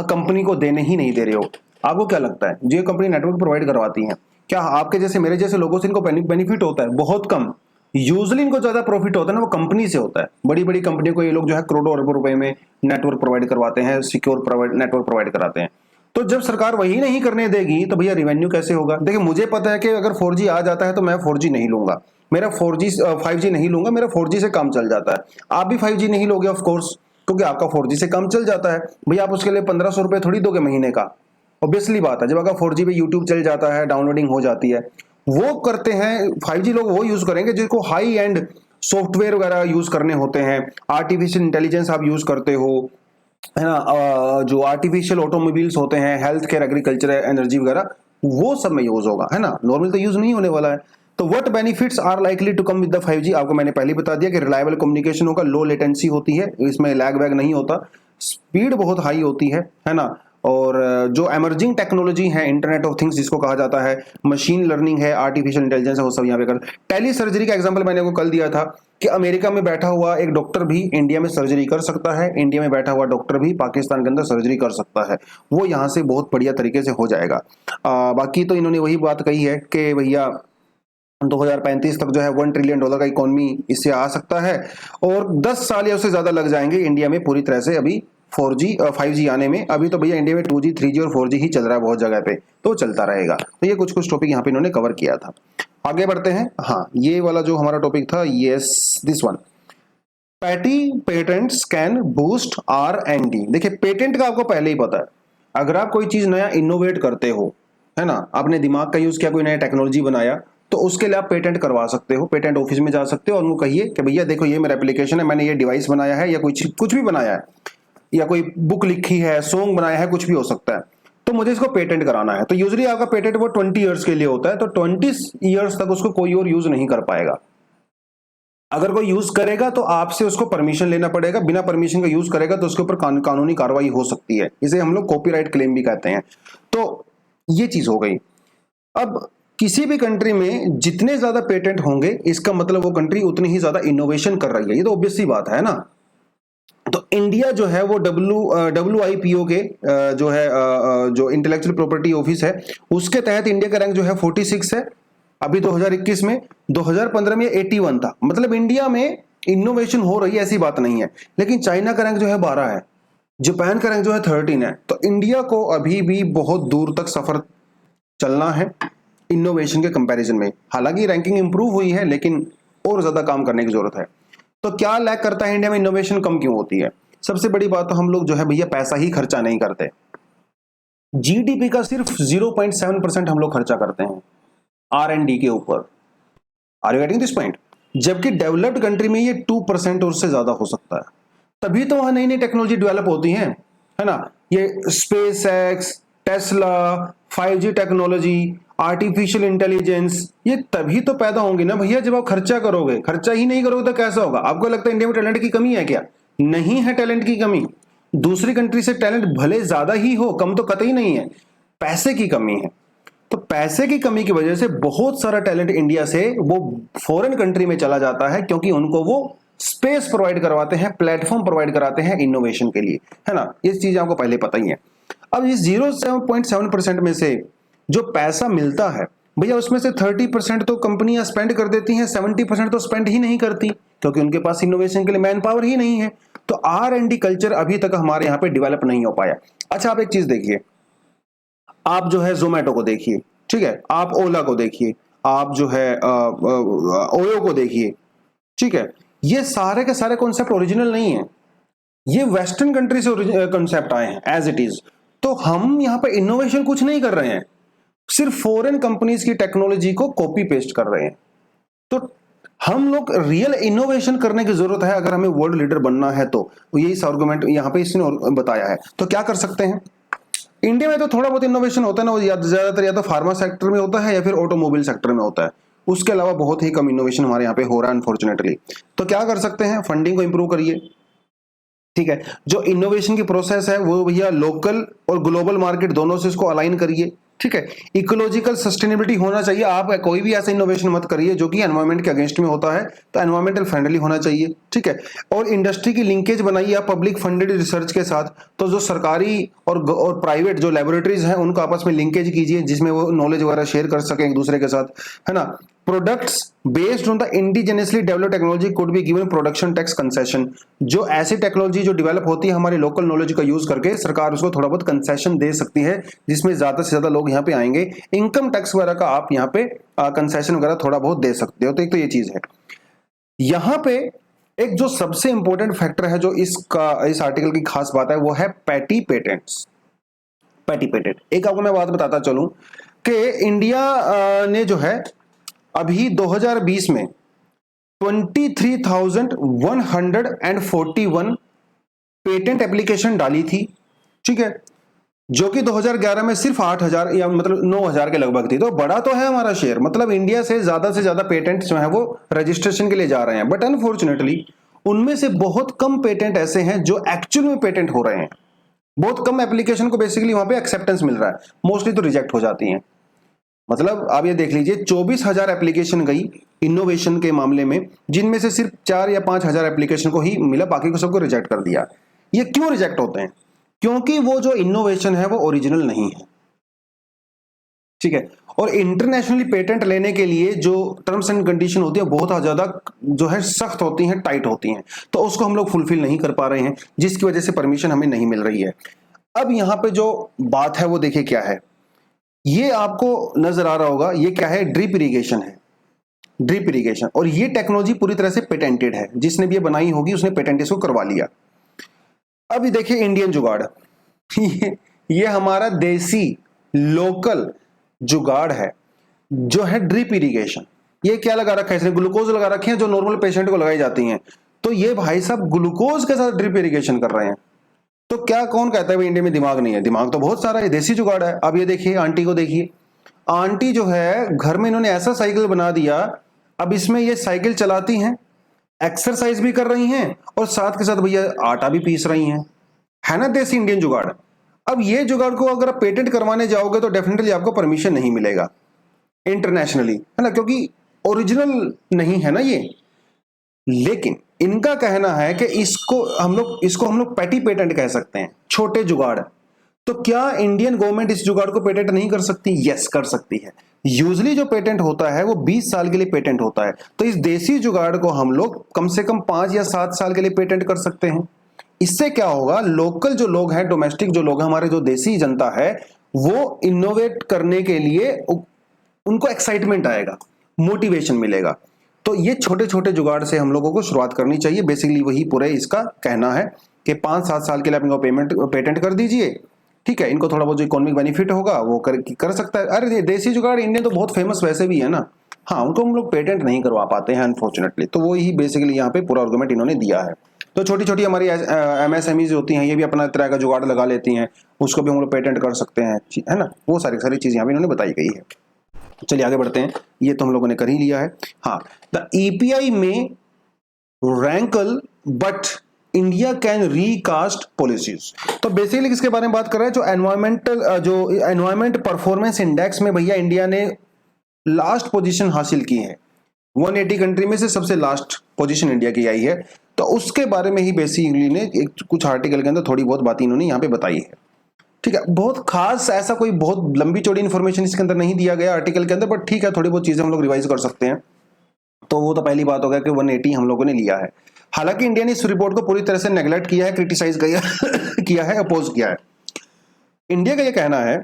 कंपनी को देने ही नहीं दे रहे हो। आपको क्या लगता है, जो कंपनी नेटवर्क प्रोवाइड करवाती है, क्या आपके जैसे मेरे जैसे लोगों से इनको बेनिफिट होता है? बहुत कम। यूजुअली इनको ज्यादा प्रॉफिट होता है ना, वो कंपनी से होता है। बड़ी बड़ी कंपनियों को ये लोग जो है करोड़ों अरबों रुपए में नेटवर्क प्रोवाइड करवाते हैं, सिक्योर नेटवर्क प्रोवाइड कराते हैं। तो जब सरकार वही नहीं करने देगी तो भैया रिवेन्यू कैसे होगा। देखिए, मुझे पता है कि अगर 4G आ जाता है तो मैं 4G नहीं लूंगा, मेरा 5G नहीं लूंगा, मेरा 4G से काम चल जाता है। आप भी 5G नहीं लोगे ऑफ कोर्स, क्योंकि आपका 4G से काम चल जाता है। भैया आप उसके लिए 1500 रुपए थोड़ी दोगे महीने का। ऑब्वियसली बात है, जब अगर 4G पे यूट्यूब चल जाता है, डाउनलोडिंग हो जाती है, वो करते हैं 5G लोग, वो यूज करेंगे जिसको हाई एंड सॉफ्टवेयर वगैरह यूज करने होते हैं, आर्टिफिशियल इंटेलिजेंस आप यूज करते हो, है ना, जो आर्टिफिशियल ऑटोमोबाइल्स होते हैं, हेल्थ केयर, एग्रीकल्चर, एनर्जी वगैरह, वो सब में यूज होगा, है ना। नॉर्मल तो यूज नहीं होने वाला है। तो what benefits are likely to come with the 5G? आपको मैंने पहले बता दिया कि रिलायबल कम्युनिकेशन होगा, लो लेटेंसी होती है, इसमें लैग वैग नहीं होता, स्पीड बहुत हाई होती है ना। और जो एमर्जिंग टेक्नोलॉजी है, इंटरनेट ऑफ थिंग्स जिसको कहा जाता है, मशीन लर्निंग है, आर्टिफिशियल इंटेलिजेंस है, वो सब यहाँ पे कर। टेली सर्जरी का एग्जांपल मैंने आपको कल दिया था कि अमेरिका में बैठा हुआ एक डॉक्टर भी इंडिया में सर्जरी कर सकता है, इंडिया में बैठा हुआ डॉक्टर भी पाकिस्तान के अंदर सर्जरी कर सकता है। वो यहाँ से बहुत बढ़िया तरीके से हो जाएगा। बाकी तो इन्होंने वही बात कही है कि भैया 2035 तक जो है $1 ट्रिलियन का इकोनॉमी इससे आ सकता है, और 10 साल या उससे ज्यादा लग जाएंगे इंडिया में पूरी तरह से अभी 4G 5G आने में। अभी तो भैया इंडिया में 2G 3G और 4G ही चल रहा है बहुत जगह पे, तो चलता रहेगा। तो ये कुछ कुछ टॉपिक यहाँ पे इन्होंने कवर किया था। आगे बढ़ते हैं। हाँ, ये वाला जो हमारा टॉपिक था, yes this one, petty patents can boost R&D। देखिए, पेटेंट का आपको पहले ही पता है, अगर आप कोई चीज नया इनोवेट करते हो, है ना, आपने दिमाग का यूज किया, कोई नया टेक्नोलॉजी बनाया, तो उसके लिए आप पेटेंट करवा सकते हो। पेटेंट ऑफिस में जा सकते हो और उनको कहिए कि भैया देखो ये मेरा एप्लीकेशन है, मैंने ये डिवाइस बनाया है, या कुछ भी बनाया है, या कोई बुक लिखी है, सॉन्ग बनाया है, कुछ भी हो सकता है, तो मुझे इसको पेटेंट कराना है। तो यूजुअली आपका पेटेंट वो 20 ईयर्स के लिए होता है, तो 20 ईयर्स तक उसको कोई और यूज नहीं कर पाएगा। अगर कोई यूज करेगा तो आपसे उसको परमिशन लेना पड़ेगा, बिना परमिशन का यूज करेगा तो उसके ऊपर कानूनी कार्रवाई हो सकती है। इसे हम लोग कॉपीराइट क्लेम भी कहते हैं। तो ये चीज हो गई। अब किसी भी कंट्री में जितने ज्यादा पेटेंट होंगे, इसका मतलब वो कंट्री उतनी ही ज्यादा इनोवेशन कर रही है, ये तो ऑब्वियस सी बात है ना। तो इंडिया जो है वो WIPO के जो है जो इंटेलेक्चुअल प्रॉपर्टी ऑफिस है, उसके तहत इंडिया का रैंक जो है 46 है अभी 2021 में। 2015 में 81 था। मतलब इंडिया में इनोवेशन हो रही है, ऐसी बात नहीं है। लेकिन चाइना का रैंक जो है 12 है, जापान का रैंक जो है 13 है। तो इंडिया को अभी भी बहुत दूर तक सफर चलना है इनोवेशन के कंपैरिजन में। हालांकि रैंकिंग इंप्रूव हुई है, लेकिन और ज्यादा काम करने की जरूरत है। तो क्या लैक करता है इंडिया में, इनोवेशन कम क्यों होती है? सबसे बड़ी बात तो हम लोग जो है भैया पैसा ही खर्चा नहीं करते। GDP का सिर्फ 0.7% हम लोग खर्चा करते हैं R&D के ऊपर। Are you getting this point? जबकि डेवलप्ड कंट्री में ये 2% और से ज्यादा हो सकता है। तभी तो वहां नई नई टेक्नोलॉजी डेवलप होती है ना। ये space x, Tesla, 5G technology, artificial intelligence, ये तभी तो पैदा होंगी ना भैया जब आप खर्चा करोगे। खर्चा ही नहीं करोगे तो कैसा होगा? आपको लगता है इंडिया में टैलेंट की कमी है क्या? नहीं है टैलेंट की कमी। दूसरी कंट्री से टैलेंट भले ज्यादा ही हो, कम तो कतई नहीं है, पैसे की कमी है। तो पैसे की कमी की वजह से बहुत सारा टैलेंट इंडिया से वो फॉरेन कंट्री में चला जाता है, क्योंकि उनको वो स्पेस प्रोवाइड करवाते हैं, प्लेटफॉर्म प्रोवाइड कराते हैं इनोवेशन के लिए, है ना। ये चीज आपको पहले पता ही है। अब इस 0.7% में से जो पैसा मिलता है भैया, उसमें से 30% तो कंपनियां स्पेंड कर देती हैं, 70% तो स्पेंड ही नहीं करती, क्योंकि उनके पास इनोवेशन के लिए मैन पावर ही नहीं है। तो R&D कल्चर अभी तक हमारे यहाँ पे डेवलप नहीं हो पाया। अच्छा, आप एक चीज देखिए, आप जो है जोमेटो को देखिए, ठीक है, आप ओला को देखिए, आप जो है ओयो को देखिए, ठीक है, ये सारे के सारे कॉन्सेप्ट ओरिजिनल नहीं है, ये वेस्टर्न कंट्री से कॉन्सेप्ट आए हैं एज इट इज। तो हम यहाँ पे इनोवेशन कुछ नहीं कर रहे हैं, सिर्फ फॉरेन कंपनीज की टेक्नोलॉजी को कॉपी पेस्ट कर रहे हैं। तो हम लोग रियल इनोवेशन करने की जरूरत है अगर हमें वर्ल्ड लीडर बनना है। तो यही आर्गुमेंट यहाँ पे इसने बताया है। तो क्या कर सकते हैं, इंडिया में तो थोड़ा बहुत इनोवेशन होता है ना, वो ज्यादातर या तो फार्मा सेक्टर में होता है या फिर ऑटोमोबाइल सेक्टर में होता है। उसके अलावा बहुत ही कम इनोवेशन हमारे यहाँ पे हो रहा है अनफॉर्चुनेटली। तो क्या कर सकते हैं, फंडिंग को इंप्रूव करिए। ठीक है, जो इनोवेशन की प्रोसेस है वो भैया लोकल और ग्लोबल मार्केट दोनों से इसको अलाइन करिए। ठीक है, इकोलॉजिकल सस्टेनेबिलिटी होना चाहिए। आप कोई भी ऐसा इनोवेशन मत करिए जो कि एनवायरमेंट के अगेंस्ट में होता है, तो एनवायरमेंटल फ्रेंडली होना चाहिए। ठीक है, और इंडस्ट्री की लिंकेज बनाइए आप पब्लिक फंडेड रिसर्च के साथ। तो जो सरकारी और प्राइवेट जो लेबोरेटरीज हैं उनको आपस में लिंकेज कीजिए, जिसमें वो नॉलेज वगैरह शेयर कर सकें एक दूसरे के साथ, है ना। Products based on the indigenously developed technology could be given production tax concession. जो ऐसी टेक्नोलॉजी जो डेवलप होती है हमारे लोकल नॉलेज का यूज करके, सरकार उसको थोड़ा बहुत कंसेशन दे सकती है, जिसमें ज्यादा से ज्यादा लोग यहाँ पे आएंगे। इनकम टैक्स वगैरह का आप यहाँ पे कंसेशन वगैरह थोड़ा बहुत दे सकते हो। तो एक तो ये चीज है। यहाँ पे एक जो सबसे इंपॉर्टेंट फैक्टर है जो इस आर्टिकल की खास बात है वो है पैटी पेटेंट्स। पैटी पेटेंट, एक आपको मैं बात बताता चलूं कि इंडिया ने जो है अभी 2020 में 23,141 पेटेंट एप्लीकेशन डाली थी। ठीक है, जो कि 2011 में सिर्फ 8,000 या मतलब 9,000 के लगभग थी। तो बड़ा तो है हमारा शेयर, मतलब इंडिया से ज्यादा पेटेंट जो है वो रजिस्ट्रेशन के लिए जा रहे हैं। बट अनफॉर्चुनेटली उनमें से बहुत कम पेटेंट ऐसे हैं जो एक्चुअल में पेटेंट हो रहे हैं। बहुत कम एप्लीकेशन को बेसिकली वहां पे एक्सेप्टेंस मिल रहा है, मोस्टली तो रिजेक्ट हो जाती हैं। मतलब आप ये देख लीजिए 24,000 एप्लीकेशन गई इनोवेशन के मामले में, जिनमें से सिर्फ 4 या 5,000 एप्लीकेशन को ही मिला, बाकी को सबको रिजेक्ट कर दिया। ये क्यों रिजेक्ट होते हैं? क्योंकि वो जो इनोवेशन है वो ओरिजिनल नहीं है। ठीक है, और इंटरनेशनली पेटेंट लेने के लिए जो टर्म्स एंड कंडीशन होती है बहुत ज्यादा जो है सख्त होती हैं, टाइट होती हैं। तो उसको हम लोग फुलफिल नहीं कर पा रहे हैं, जिसकी वजह से परमिशन हमें नहीं मिल रही है। अब यहां पे जो बात है वो देखिए क्या है, ये आपको नजर आ रहा होगा, ये क्या है, ड्रिप इरिगेशन है। ड्रिप इरिगेशन, और ये टेक्नोलॉजी पूरी तरह से पेटेंटेड है। जिसने भी ये बनाई होगी उसने पेटेंट इसको करवा लिया। अब ये देखिए इंडियन जुगाड़ ये हमारा देसी लोकल जुगाड़ है जो है ड्रिप इरिगेशन। ये क्या लगा रखा है इसने, ग्लूकोज लगा रखे हैं जो नॉर्मल पेशेंट को लगाई जाती हैं। तो ये भाई साहब ग्लूकोज के साथ ड्रिप इरिगेशन कर रहे हैं। तो क्या कौन कहता है भाई इंडिया में दिमाग नहीं है? दिमाग तो बहुत सारा है, देसी जुगाड़ है। अब ये देखिए आंटी को देखिए, आंटी जो है घर में इन्होंने ऐसा साइकिल बना दिया, अब इसमें ये साइकिल चलाती हैं, एक्सरसाइज भी कर रही हैं और साथ के साथ भैया आटा भी पीस रही हैं। है ना देसी इंडियन जुगाड़। अब ये जुगाड़ को अगर आप पेटेंट करवाने जाओगे तो डेफिनेटली आपको परमिशन नहीं मिलेगा इंटरनेशनली, है ना, क्योंकि ओरिजिनल नहीं है ना ये। लेकिन इनका कहना है कि इसको हम लोग पैटी पेटेंट कह सकते हैं, छोटे जुगाड़। तो क्या इंडियन गवर्नमेंट इस जुगाड़ को पेटेंट नहीं कर सकती? यस, कर सकती है। यूजली जो पेटेंट होता है वो 20 साल के लिए पेटेंट होता है। तो इस देसी जुगाड़ को हम लोग कम से कम 5 या 7 साल के लिए पेटेंट कर सकते हैं। इससे क्या होगा, लोकल जो लोग हैं, डोमेस्टिक जो लोग हैं, हमारे जो देसी जनता है, वो इनोवेट करने के लिए उनको एक्साइटमेंट आएगा, मोटिवेशन मिलेगा। तो ये छोटे छोटे जुगाड़ से हम लोगों को शुरुआत करनी चाहिए। बेसिकली वही पूरे इसका कहना है कि 5-7 साल के लिए अपने पेटेंट कर दीजिए। ठीक है, इनको थोड़ा बहुत जो इकोनॉमिक बेनिफिट होगा वो कर सकता है। अरे देसी जुगाड़ इंडियन तो बहुत फेमस वैसे भी है ना। हाँ, उनको हम लोग पेटेंट नहीं करवा पाते हैं अनफॉर्चुनेटली। तो वो ही बेसिकली यहाँ पे पूरा आर्गुमेंट इन्होंने दिया है। तो छोटी छोटी हमारी MSMEs होती हैं, ये भी अपना तरह का जुगाड़ लगा लेती हैं, उसको भी हम लोग पेटेंट कर सकते हैं, है ना। वो सारी सारी चीज़ यहाँ पे इन्होंने बताई गई है। चलिए आगे बढ़ते हैं, ये तो हम लोगों ने कर ही लिया है। हाँ, द EPI में rankle but India can recast policies. तो बेसिकली किसके बारे में बात कर रहा है, जो एनवायरमेंट परफॉर्मेंस इंडेक्स में भैया इंडिया ने लास्ट पोजीशन हासिल की है। 180 कंट्री में से सबसे लास्ट पोजीशन इंडिया की आई है। तो उसके बारे में ही बेसिकली ने कुछ आर्टिकल के अंदर थोड़ी बहुत बातें इन्होंने यहाँ पे बताई है। ठीक है, बहुत खास ऐसा कोई बहुत लंबी चौड़ी इन्फॉर्मेशन इसके अंदर नहीं दिया गया आर्टिकल के अंदर, बट ठीक है, थोड़ी बहुत चीजें हम लोग रिवाइज कर सकते हैं। तो वो तो पहली बात हो गया कि 180 हम लोगों ने लिया है। हालांकि इंडिया ने इस रिपोर्ट को पूरी तरह से नेग्लेक्ट किया है, क्रिटिसाइज किया है, अपोज किया है। इंडिया का यह कहना है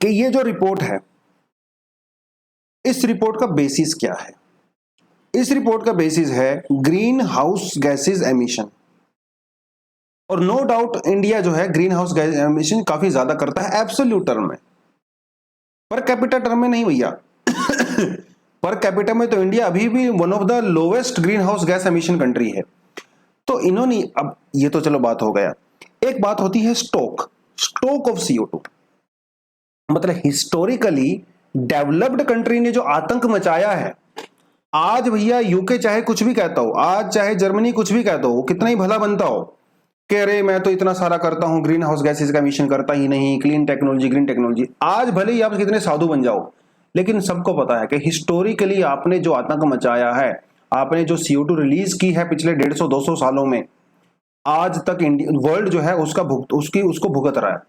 कि ये जो रिपोर्ट है, इस रिपोर्ट का बेसिस क्या है? इस रिपोर्ट का बेसिस है ग्रीन हाउस गैसेज एमिशन। और नो डाउट इंडिया जो है ग्रीन हाउस गैस एमिशन काफी ज्यादा करता है एब्सोल्यूट टर्म में, पर कैपिटल टर्म में नहीं भैया। पर कैपिटा में तो इंडिया अभी भी one of the lowest green house gas emission country है। तो इन्होंने, अब ये तो चलो बात हो गया, एक बात होती है स्टॉक ऑफ CO2। मतलब हिस्टोरिकली डेवलप्ड कंट्री ने जो आतंक मचाया है, आज भैया यूके चाहे कुछ भी कहता हो, आज चाहे जर्मनी कुछ भी कहता हो, कितना ही भला बनता हो, कह रहे मैं तो इतना सारा करता हूं, ग्रीन हाउस गैसेस का एमिशन करता ही नहीं, क्लीन टेक्नोलॉजी ग्रीन टेक्नोलॉजी, आज भले ही आप कितने साधु बन जाओ, लेकिन सबको पता है कि हिस्टोरिकली आपने जो आतंक मचाया है, आपने जो CO2 रिलीज की है पिछले 150-200 सालों में, आज तक वर्ल्ड जो है उसको भुगत रहा है।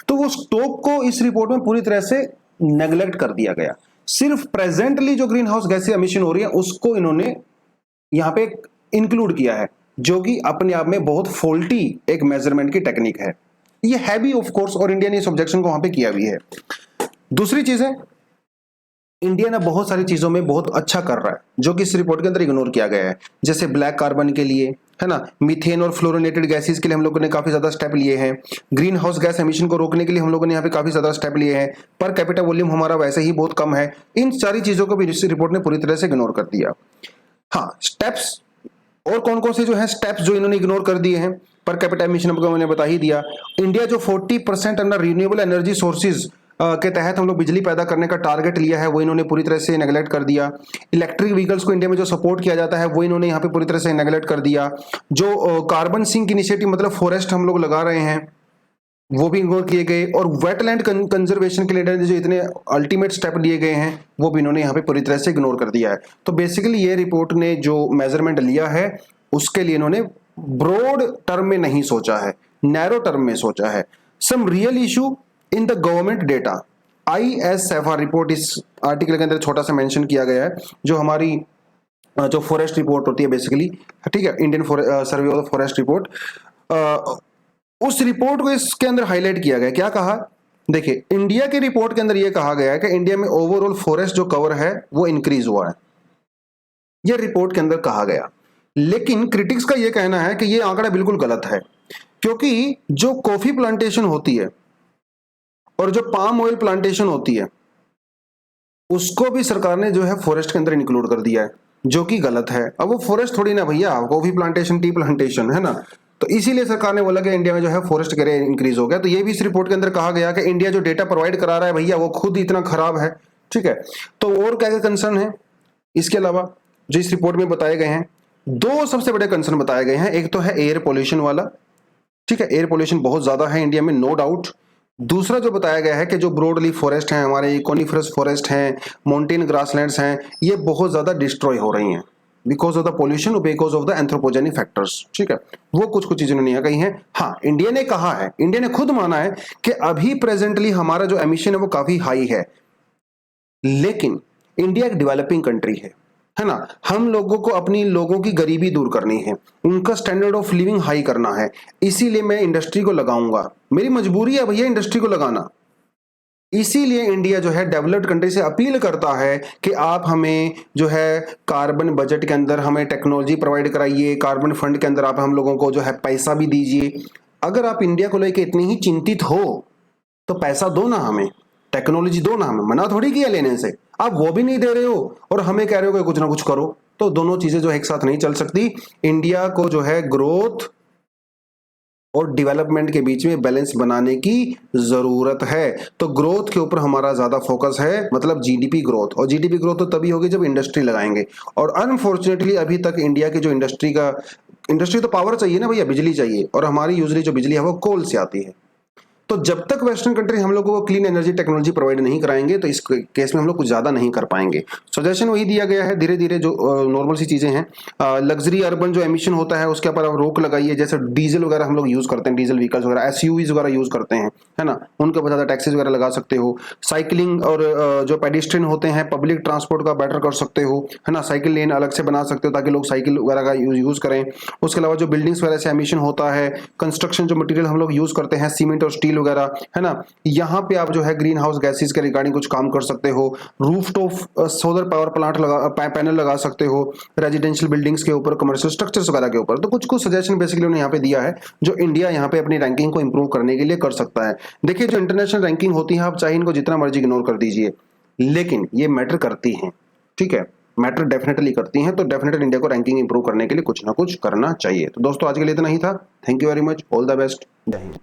तो वो स्टॉक को इस रिपोर्ट में पूरी तरह से नेग्लेक्ट कर दिया गया। सिर्फ प्रेजेंटली जो ग्रीन हाउस गैस एमिशन हो रही है उसको इन्होंने यहां पे इंक्लूड किया है, जो कि अपने आप में बहुत फॉल्टी एक मेजरमेंट की टेक्निक है। ये है भी ऑफ कोर्स, और इंडिया ने इस ऑब्जेक्शन को वहां पे किया भी है। दूसरी चीज है, इंडिया ना बहुत सारी चीजों में बहुत अच्छा कर रहा है जो कि इस रिपोर्ट के अंदर इग्नोर किया गया है। जैसे ब्लैक कार्बन के लिए, है ना, मीथेन और फ्लोरोनेटेड गैसेस के लिए हम लोगों ने काफी ज्यादा स्टेप लिए हैं। ग्रीन हाउस गैस एमिशन को रोकने के लिए हम लोगों ने यहाँ पे काफी ज्यादा स्टेप लिए हैं। पर कैपिटा वॉल्यूम हमारा वैसे ही बहुत कम है। इन सारी चीजों को भी इस रिपोर्ट ने पूरी तरह से इग्नोर कर दिया। हाँ, स्टेप्स और कौन कौन से जो है स्टेप्स जो इन्होंने इग्नोर कर दिए हैं, पर कैपिटा एमिशन आपको मैंने बता ही दिया। इंडिया जो 40% अंडर रिन्यूएबल एनर्जी सोर्सेज के तहत हम लोग बिजली पैदा करने का टारगेट लिया है, वो इन्होंने पूरी तरह से नेगलेक्ट कर दिया। इलेक्ट्रिक व्हीकल्स को इंडिया में जो सपोर्ट किया जाता है वो इन्होंने यहाँ पे पूरी तरह से नेगलेक्ट कर दिया। जो कार्बन सिंक इनिशिएटिव मतलब फॉरेस्ट हम लोग लगा रहे हैं वो भी इग्नोर किए गए, और वेटलैंड कंजर्वेशन के लिए जो इतने अल्टीमेट स्टेप लिए गए हैं वो भी इन्होंने यहाँ पे पूरी तरह से इग्नोर कर दिया है। तो बेसिकली ये रिपोर्ट ने जो मेजरमेंट लिया है उसके लिए इन्होंने ब्रॉड टर्म में नहीं सोचा है, नैरो टर्म में सोचा है। Some real issue in the government data, ISFR report इस आर्टिकल के अंदर छोटा सा मेंशन किया गया है, जो हमारी जो फॉरेस्ट रिपोर्ट होती है बेसिकली, ठीक है, Indian survey of forest report, उस रिपोर्ट को इसके अंदर हाईलाइट किया गया। क्या कहा, देखिए इंडिया की रिपोर्ट के अंदर यह कहा गया है कि इंडिया में ओवरऑल फॉरेस्ट जो कवर है वो इंक्रीज हुआ है, यह रिपोर्ट के अंदर कहा गया। लेकिन क्रिटिक्स का यह कहना है कि यह आंकड़ा बिल्कुल गलत है, क्योंकि जो कॉफी प्लांटेशन होती है और जो पाम ऑयल प्लांटेशन होती है उसको भी सरकार ने जो है फॉरेस्ट के अंदर इंक्लूड कर दिया है, जो कि गलत है। अब वो फॉरेस्ट थोड़ी ना भैया, कॉफी प्लांटेशन टी प्लांटेशन है ना, तो इसीलिए सरकार ने बोला कि इंडिया में जो है फॉरेस्ट एरिया इंक्रीज हो गया। तो ये भी इस रिपोर्ट के अंदर कहा गया कि इंडिया जो डेटा प्रोवाइड करा रहा है भैया वो खुद इतना खराब है, ठीक है। तो और क्या क्या कंसर्न है इसके अलावा जो इस रिपोर्ट में बताए गए हैं, दो सबसे बड़े कंसर्न बताए गए हैं। एक तो है एयर पोल्यूशन वाला, ठीक है, एयर पोल्यूशन बहुत ज्यादा है इंडिया में, नो डाउट। दूसरा जो बताया गया है कि जो ब्रॉडली फॉरेस्ट हैं हमारे, कोनिफरस फॉरेस्ट हैं, माउंटेन ग्रासलैंड्स हैं, ये बहुत ज्यादा डिस्ट्रॉय हो रही हैं because of the pollution, because of the anthropogenic factors, ठीक है। वो कुछ चीजें नहीं कही हैं। हाँ, इंडिया ने कहा है, इंडिया ने खुद माना है कि अभी प्रेजेंटली हमारा जो एमिशन है वो काफी हाई है, लेकिन इंडिया एक डेवलपिंग कंट्री है ना। हम लोगों को अपनी लोगों की गरीबी दूर करनी है, उनका स्टैंडर्ड ऑफ लिविंग हाई करना है, इसीलिए मैं इंडस्ट्री को लगाऊंगा, मेरी मजबूरी है भैया इंडस्ट्री को लगाना। इसीलिए इंडिया जो है डेवलप्ड कंट्री से अपील करता है कि आप हमें जो है कार्बन बजट के अंदर हमें टेक्नोलॉजी प्रोवाइड कराइए, कार्बन फंड के अंदर आप हम लोगों को जो है पैसा भी दीजिए। अगर आप इंडिया को लेकर इतनी ही चिंतित हो तो पैसा दो ना, हमें टेक्नोलॉजी दो ना, हमें मना थोड़ी किया लेने से। आप वो भी नहीं दे रहे हो और हमें कह रहे हो कि कुछ ना कुछ करो, तो दोनों चीजें जो एक साथ नहीं चल सकती। इंडिया को जो है ग्रोथ और डेवलपमेंट के बीच में बैलेंस बनाने की जरूरत है। तो ग्रोथ के ऊपर हमारा ज्यादा फोकस है, मतलब जीडीपी ग्रोथ, और जीडीपी ग्रोथ तो तभी होगी जब इंडस्ट्री लगाएंगे। और अनफॉर्चुनेटली अभी तक इंडिया की जो इंडस्ट्री तो पावर चाहिए ना भैया, बिजली चाहिए, और हमारी यूजली जो बिजली है वो कोल से आती है। तो जब तक वेस्टर्न कंट्री हम लोगों को क्लीन एनर्जी टेक्नोलॉजी प्रोवाइड नहीं कराएंगे तो इस केस में हम लोग कुछ ज्यादा नहीं कर पाएंगे। सजेशन वही दिया गया है, धीरे धीरे जो नॉर्मल सी चीजें हैं, लग्जरी अर्बन जो एमिशन होता है उसके ऊपर आप रोक लगाइए। जैसे डीजल वगैरह हम लोग यूज करते हैं, डीजल व्हीकल्स वगैरह, एसयूवीज वगैरह यूज करते हैं, है ना, उनके ऊपर ज्यादा टैक्सेस वगैरह लगा सकते हो। साइकिलिंग और जो पेडिस्ट्रियन होते हैं पब्लिक ट्रांसपोर्ट का बेटर कर सकते हो, है ना, साइकिल लेन अलग से बना सकते हो ताकि लोग साइकिल वगैरह का यूज करें। उसके अलावा जो बिल्डिंग्स वगैरह से एमिशन होता है, कंस्ट्रक्शन जो मटेरियल हम लोग यूज करते हैं सीमेंट और स्टील वगैरह, है ना, यहाँ पे आप जो है ग्रीन हाउस गैसेस के रिगार्डिंग कुछ काम कर सकते हो। Rooftop solar power plant panel लगा सकते हो रेजिडेंशियल बिल्डिंग्स के ऊपर, कमर्शियल स्ट्रक्चर्स वगैरह के ऊपर। तो कुछ सजेशन बेसिकली उन्होंने यहाँ पे दिया है जो इंडिया यहाँ पे अपनी रैंकिंग को इंप्रूव करने के लिए कर सकता है। देखिए जो इंटरनेशनल रैंकिंग होती है, आप चाहे इनको जितना मर्जी इग्नोर कर दीजिए, लेकिन ये मैटर करती हैं, ठीक है, मैटर डेफिनेटली करती हैं, तो डेफिनेटली इंडिया को रैंकिंग इंप्रूव करने के लिए कुछ ना कुछ करना चाहिए। तो दोस्तों आज के लिए इतना ही था। Thank you very much, all the best, जय हिंद।